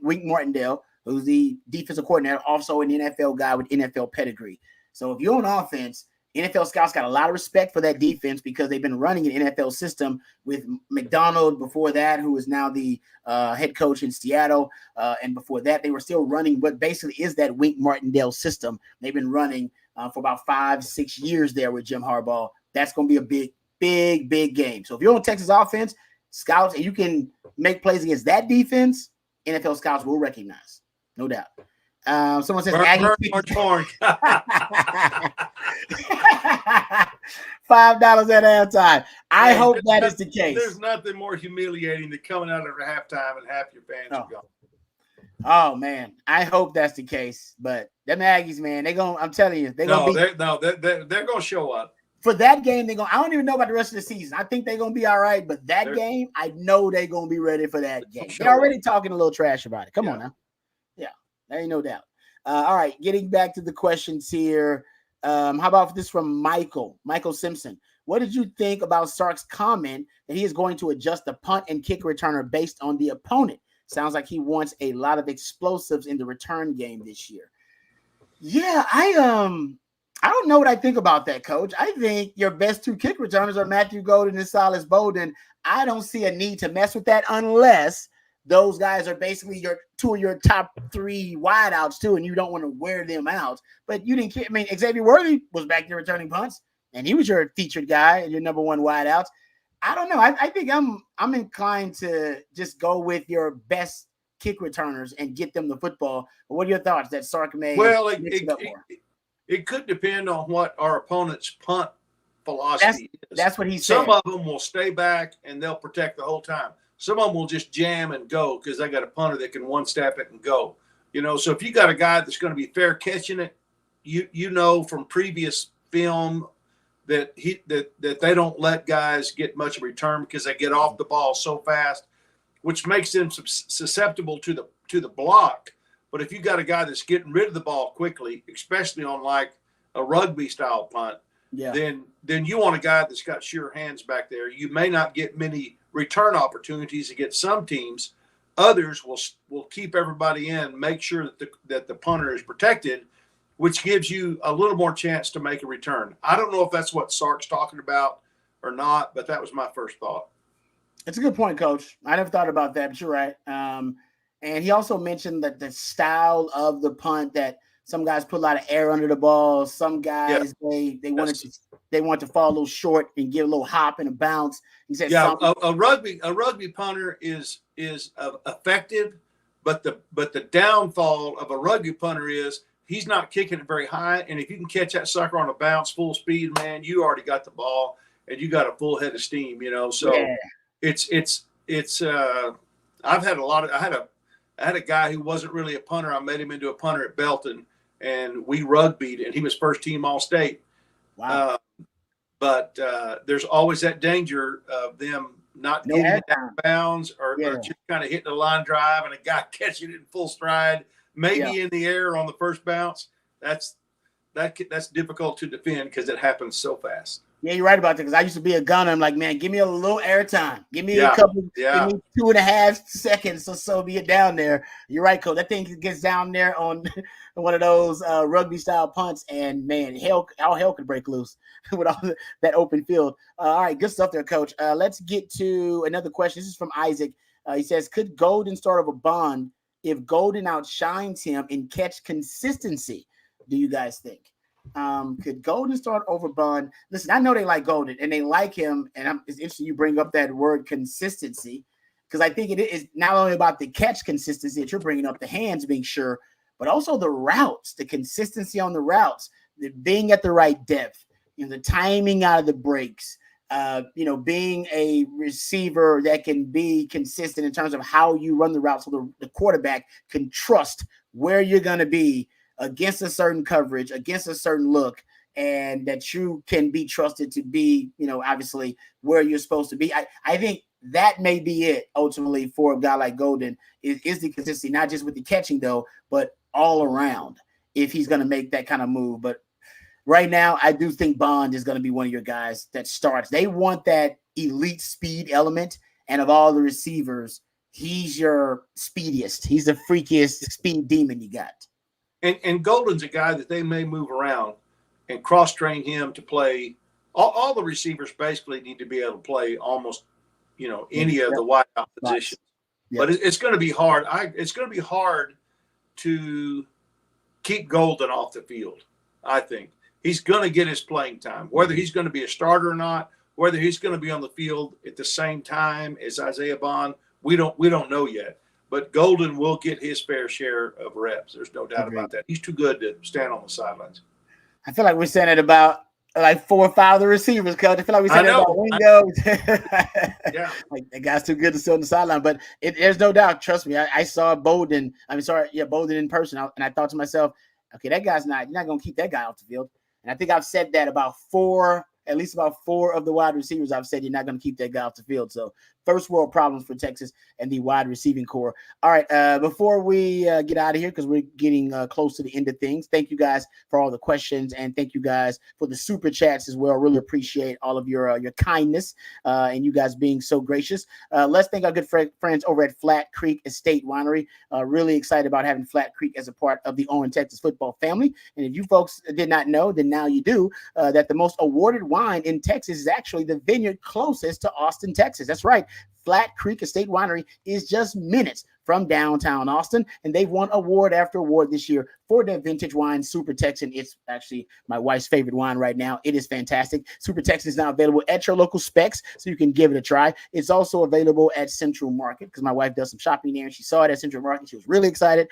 Wink Martindale, who's the defensive coordinator, also an NFL guy with NFL pedigree. So if you're on offense, NFL scouts got a lot of respect for that defense because they've been running an NFL system with McDonald before that, who is now the head coach in Seattle. And before that, they were still running what basically is that Wink Martindale system. They've been running for about 5-6 years there with Jim Harbaugh. That's going to be a big game. So if you're on Texas offense, scouts, and you can make plays against that defense, NFL scouts will recognize, no doubt. Someone says $5 at halftime. I hope that is the case. There's nothing more humiliating than coming out at halftime and half your fans are gone. Oh man, I hope that's the case. But them Aggies, man, I'm telling you, they're gonna show up. For that game, I don't even know about the rest of the season. I think they're gonna be all right, but that game, I know they're gonna be ready for that game. They're already talking a little trash about it. Come on now. Yeah, there ain't no doubt. All right, getting back to the questions here. How about this from Michael Simpson? What did you think about Sark's comment that he is going to adjust the punt and kick returner based on the opponent? Sounds like he wants a lot of explosives in the return game this year. Yeah, I don't know what I think about that, Coach. I think your best 2 kick returners are Matthew Golden and Silas Bowden. I don't see a need to mess with that unless those guys are basically your 2 of your top 3 wideouts too, and you don't want to wear them out. But you didn't care. I mean, Xavier Worthy was back there returning punts, and he was your featured guy and your number 1 wideouts. I don't know. I think I'm inclined to just go with your best kick returners and get them the football. But what are your thoughts that Sark may? Well, it could depend on what our opponent's punt philosophy is. That's what he said. Some of them will stay back and they'll protect the whole time. Some of them will just jam and go because they got a punter that can one-step it and go. So if you got a guy that's going to be fair catching it, you know from previous film that they don't let guys get much of a return because they get off the ball so fast, which makes them susceptible to the block. But if you got a guy that's getting rid of the ball quickly, especially on like a rugby style punt, then you want a guy that's got sure hands back there. You may not get many return opportunities against some teams. Others will keep everybody in, make sure that the punter is protected, which gives you a little more chance to make a return. I don't know if that's what Sark's talking about or not, but that was my first thought. It's a good point, Coach. I never thought about that, but you're right. And he also mentioned that the style of the punt, that some guys put a lot of air under the ball. Some guys they want to fall a little short and give a little hop and a bounce. He said, a rugby punter is effective, but the downfall of a rugby punter is he's not kicking it very high. And if you can catch that sucker on a bounce full speed, man, you already got the ball and you got a full head of steam. So it's I've had I had a guy who wasn't really a punter. I made him into a punter at Belton, and we rugbyed, and he was first team All-State. Wow. But there's always that danger of them not getting it down bounds or just kind of hitting a line drive and a guy catching it in full stride, maybe in the air on the first bounce. That's difficult to defend because it happens so fast. Yeah, you're right about that. Because I used to be a gunner. I'm like, man, give me a little air time. Give me a couple, give me 2.5 seconds or so to get down there. You're right, Coach. That thing gets down there on one of those rugby style punts, and man, all hell could break loose with all that open field. All right, good stuff there, Coach. Let's get to another question. This is from Isaac. He says, could Golden start over Bond if Golden outshines him in catch consistency? Do you guys think? Could Golden start over Bond? Listen, I know they like Golden and they like him, and it's interesting you bring up that word consistency, because I think it is not only about the catch consistency that you're bringing up, the hands being sure, but also the routes, the consistency on the routes, the being at the right depth, the timing out of the breaks, being a receiver that can be consistent in terms of how you run the route, so the quarterback can trust where you're going to be against a certain coverage, against a certain look, and that you can be trusted to be, obviously where you're supposed to be. I think that may be it ultimately for a guy like Golden is the consistency, not just with the catching though, but all around if he's going to make that kind of move. But right now, I do think Bond is going to be one of your guys that starts. They want that elite speed element, and of all the receivers, he's your speediest. He's the freakiest speed demon you got. And Golden's a guy that they may move around and cross-train him to play. All the receivers basically need to be able to play almost, any of the wide out positions. But it's going to be hard. It's going to be hard to keep Golden off the field. I think he's going to get his playing time, whether he's going to be a starter or not, whether he's going to be on the field at the same time as Isaiah Bond. We don't know yet. But Golden will get his fair share of reps. There's no doubt about that. He's too good to stand on the sidelines. I feel like we're saying it about like 4 or 5 of the receivers, Coach. I feel like we said it about Wingo. Yeah. Like that guy's too good to sit on the sideline. But there's no doubt. Trust me, I saw Bolden. Bolden in person, and I thought to myself, okay, that guy's you're not going to keep that guy off the field. And I think I've said that about at least about 4 of the wide receivers. I've said you're not going to keep that guy off the field. So first world problems for Texas and the wide receiving core. All right, before we get out of here, because we're getting close to the end of things, thank you guys for all the questions, and thank you guys for the super chats as well. Really appreciate all of your kindness and you guys being so gracious. Let's thank our good friends over at Flat Creek Estate Winery. Really excited about having Flat Creek as a part of the Owen Texas football family. And if you folks did not know, then now you do, that the most awarded wine in Texas is actually the vineyard closest to Austin, Texas. That's right. Flat Creek Estate Winery is just minutes from downtown Austin, and they've won award after award this year for their vintage wine, Super Texan. It's actually my wife's favorite wine right now. It is fantastic. Super Texan is now available at your local Specs, so you can give it a try. It's also available at Central Market because my wife does some shopping there, and she saw it at Central Market. She was really excited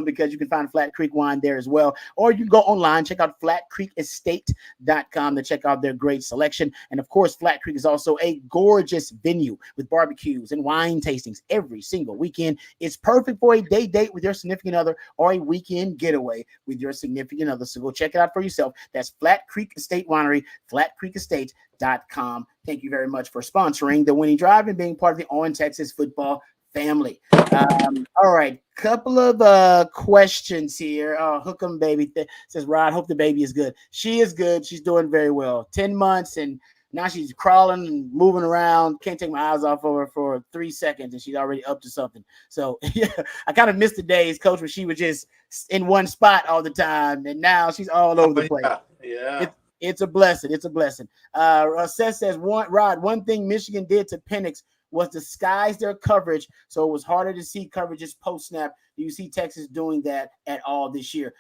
because you can find Flat Creek wine there as well. Or you can go online, check out flatcreekestate.com to check out their great selection. And of course, Flat Creek is also a gorgeous venue with barbecues and wine tastings every single weekend. It's perfect for a day date with your significant other or a weekend getaway with your significant other. So go check it out for yourself. That's Flat Creek Estate Winery, flatcreekestate.com. Thank you very much for sponsoring the Winning Drive and being part of the Owen Texas football family. All right, couple of questions here. Hook 'em, baby. Says Rod, hope the baby is good. She is good. She's doing very well. 10 months and now she's crawling and moving around. Can't take my eyes off of her for 3 seconds, and she's already up to something. So, yeah, I kind of missed the days, Coach, when she was just in one spot all the time, and now she's all over the place. Yeah. It's a blessing. It's a blessing. Seth says, one thing Michigan did to Penix was disguise their coverage, so it was harder to see coverages post-snap. Do you see Texas doing that at all this year?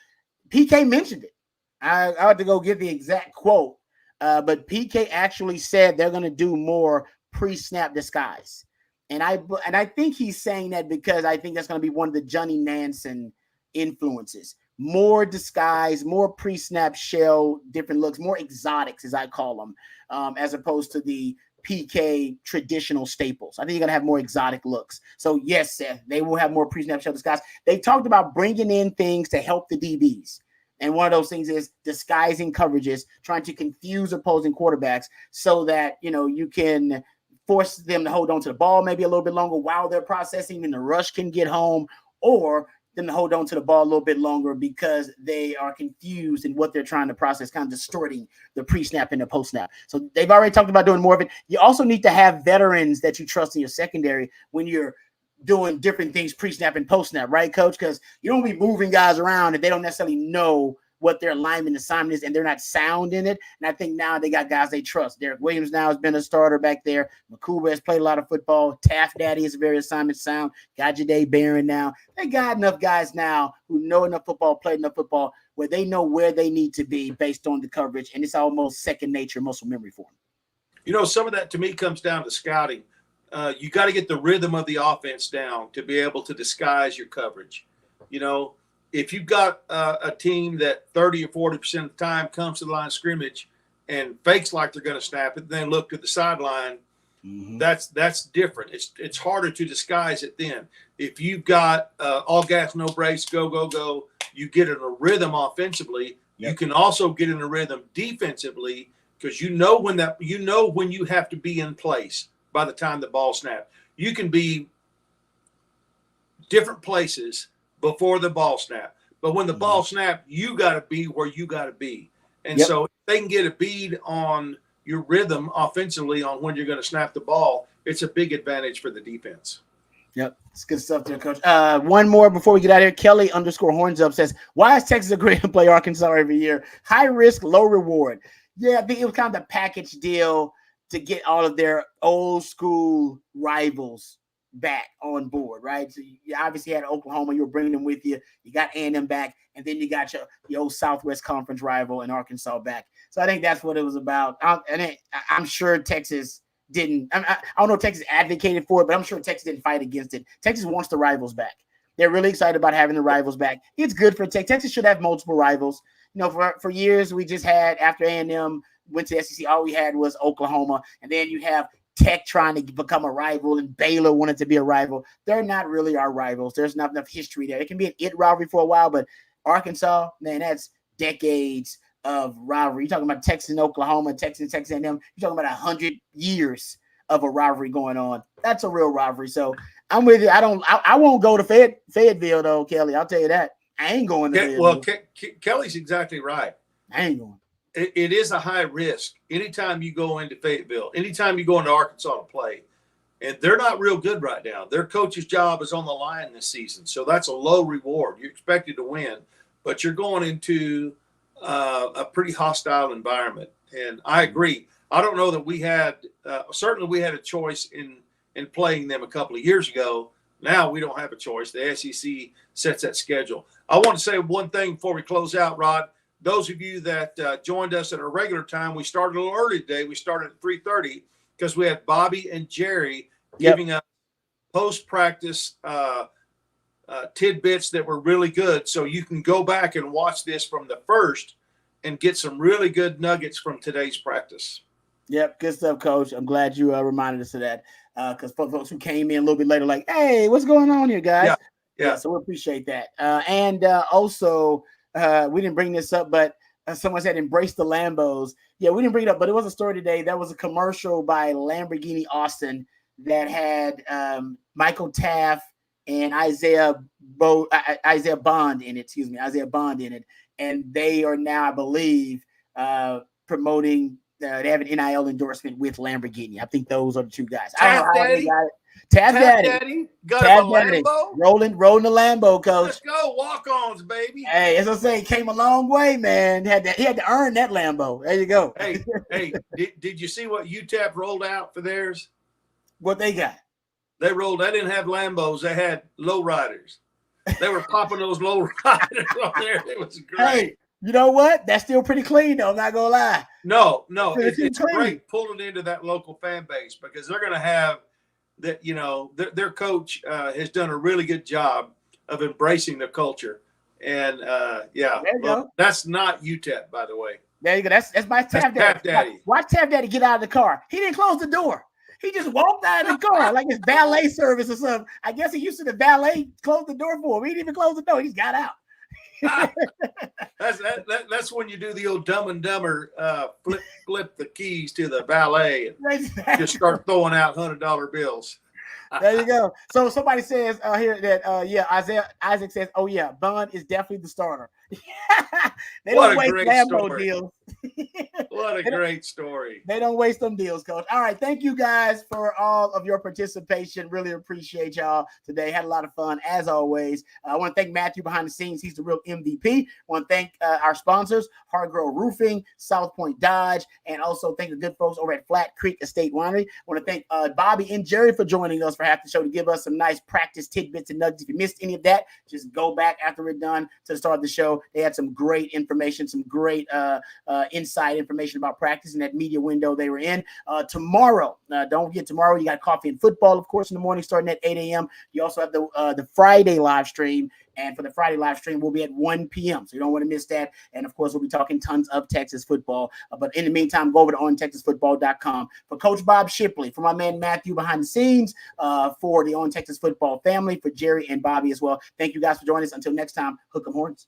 PK mentioned it. I had to go get the exact quote. But PK actually said they're going to do more pre-snap disguise. And I think he's saying that because I think that's going to be one of the Johnny Nansen influences. More disguise, more pre-snap shell, different looks, more exotics, as I call them, as opposed to the PK traditional staples. I think you're going to have more exotic looks. So, yes, Seth, they will have more pre-snap shell disguise. They talked about bringing in things to help the DBs. And one of those things is disguising coverages, trying to confuse opposing quarterbacks so that, you can force them to hold on to the ball maybe a little bit longer while they're processing and the rush can get home, or them to hold on to the ball a little bit longer because they are confused in what they're trying to process, kind of distorting the pre-snap and the post-snap. So they've already talked about doing more of it. You also need to have veterans that you trust in your secondary when you're doing different things pre-snap and post-snap, right, Coach? Because you don't be moving guys around if they don't necessarily know what their alignment assignment is and they're not sound in it. And I think now they got guys they trust. Derek Williams now has been a starter back there. Makuba has played a lot of football. Taft Daddy is very assignment sound. Gajaday Barron now. They got enough guys now who know enough football, played enough football, where they know where they need to be based on the coverage. And it's almost second nature, muscle memory for them. Some of that to me comes down to scouting. You got to get the rhythm of the offense down to be able to disguise your coverage. If you've got a team that 30 or 40% of the time comes to the line of scrimmage and fakes like they're going to snap it, then look to the sideline, that's different. It's harder to disguise it then. If you've got all gas, no brakes, go, go, go, you get in a rhythm offensively. Yep. You can also get in a rhythm defensively because when you have to be in place by the time the ball snaps. You can be different places before the ball snap. But when the ball snap, you got to be where you got to be. And so if they can get a bead on your rhythm offensively on when you're going to snap the ball, it's a big advantage for the defense. Yep, it's good stuff there, Coach. One more before we get out of here. Kelly _horns up says, why is Texas agreeing to play Arkansas every year? High risk, low reward. Yeah, I think it was kind of the package deal to get all of their old school rivals back on board, right? So you obviously had Oklahoma, you were bringing them with you. You got A&M back, and then you got your old Southwest Conference rival in Arkansas back. So I think that's what it was about. I'm sure Texas didn't. I don't know if Texas advocated for it, but I'm sure Texas didn't fight against it. Texas wants the rivals back. They're really excited about having the rivals back. It's good for Texas. Texas should have multiple rivals. For years we just had, after A&M went to SEC, all we had was Oklahoma, and then you have Tech trying to become a rival, and Baylor wanted to be a rival. They're not really our rivals. There's not enough history there. It can be an rivalry for a while, but Arkansas, man, that's decades of rivalry. You're talking about Texas and Oklahoma, Texas A&M. You're talking about 100 years of a rivalry going on. That's a real rivalry. So I'm with you. I won't go to Fayetteville though, Kelly. I'll tell you that. I ain't going to Fayetteville. Well, Kelly's exactly right. I ain't going. It is a high risk. Anytime you go into Fayetteville, anytime you go into Arkansas to play, and they're not real good right now. Their coach's job is on the line this season. So that's a low reward. You're expected to win, but you're going into a pretty hostile environment. And I agree. I don't know that we had certainly we had a choice in playing them a couple of years ago. Now we don't have a choice. The SEC sets that schedule. I want to say one thing before we close out, Rod. Those of you that joined us at a regular time, we started a little early today. We started at 3:30 because we had Bobby and Jerry giving us post-practice tidbits that were really good. So you can go back and watch this from the first and get some really good nuggets from today's practice. Yep, good stuff, Coach. I'm glad you reminded us of that, because folks who came in a little bit later, like, hey, what's going on here, guys? Yeah. So we appreciate that. Also, we didn't bring this up, but someone said embrace the Lambos. Yeah, we didn't bring it up, but it was a story today. There was a commercial by Lamborghini Austin that had Michael Taft and Isaiah Bond in it. And they are now, I believe, promoting. They have an NIL endorsement with Lamborghini. I think those are the two guys. Taft Daddy got a Lambo. Rolling the Lambo, Coach. Let's go, walk-ons, baby. Hey, as I say, came a long way, man. He had to earn that Lambo. There you go. Hey, did you see what UTEP rolled out for theirs? What they got? They didn't have Lambos. They had lowriders. They were popping those lowriders on there. It was great. Hey, you know what? That's still pretty clean, though. I'm not gonna lie. No, it's great pulling into that local fan base because they're going to have that. Their coach has done a really good job of embracing the culture, and that's not UTEP, by the way. There you go. That's my Taft Daddy. Watch Taft Daddy get out of the car. He didn't close the door. He just walked out of the car like it's valet service or something. I guess he used to the valet close the door for him. He didn't even close the door. He just got out. That's when you do the old Dumb and Dumber flip the keys to the valet and just start throwing out $100 bills. There you go. So somebody says here that Isaac says, oh yeah, Bond is definitely the starter. They don't waste Lambo deals. What a great story. They don't waste them deals, Coach. All right, thank you guys for all of your participation. Really appreciate y'all today. Had a lot of fun as always. I want to thank Matthew behind the scenes. He's the real MVP. I want to thank our sponsors, Hardgrow Roofing, South Point Dodge, and also thank the good folks over at Flat Creek Estate Winery. I want to thank Bobby and Jerry for joining us for half the show to give us some nice practice tidbits and nuggets. If you missed any of that, just go back after we're done to the start of the show. They had some great information, some great inside information about practice in that media window they were in. Tomorrow, don't forget, tomorrow you got Coffee and Football, of course, in the morning starting at 8 a.m. You also have the Friday live stream. And for the Friday live stream, we'll be at 1 p.m. So you don't want to miss that. And, of course, we'll be talking tons of Texas football. But in the meantime, go over to ontexasfootball.com. For Coach Bob Shipley, for my man Matthew behind the scenes, for the On Texas Football family, for Jerry and Bobby as well. Thank you guys for joining us. Until next time, hook 'em horns.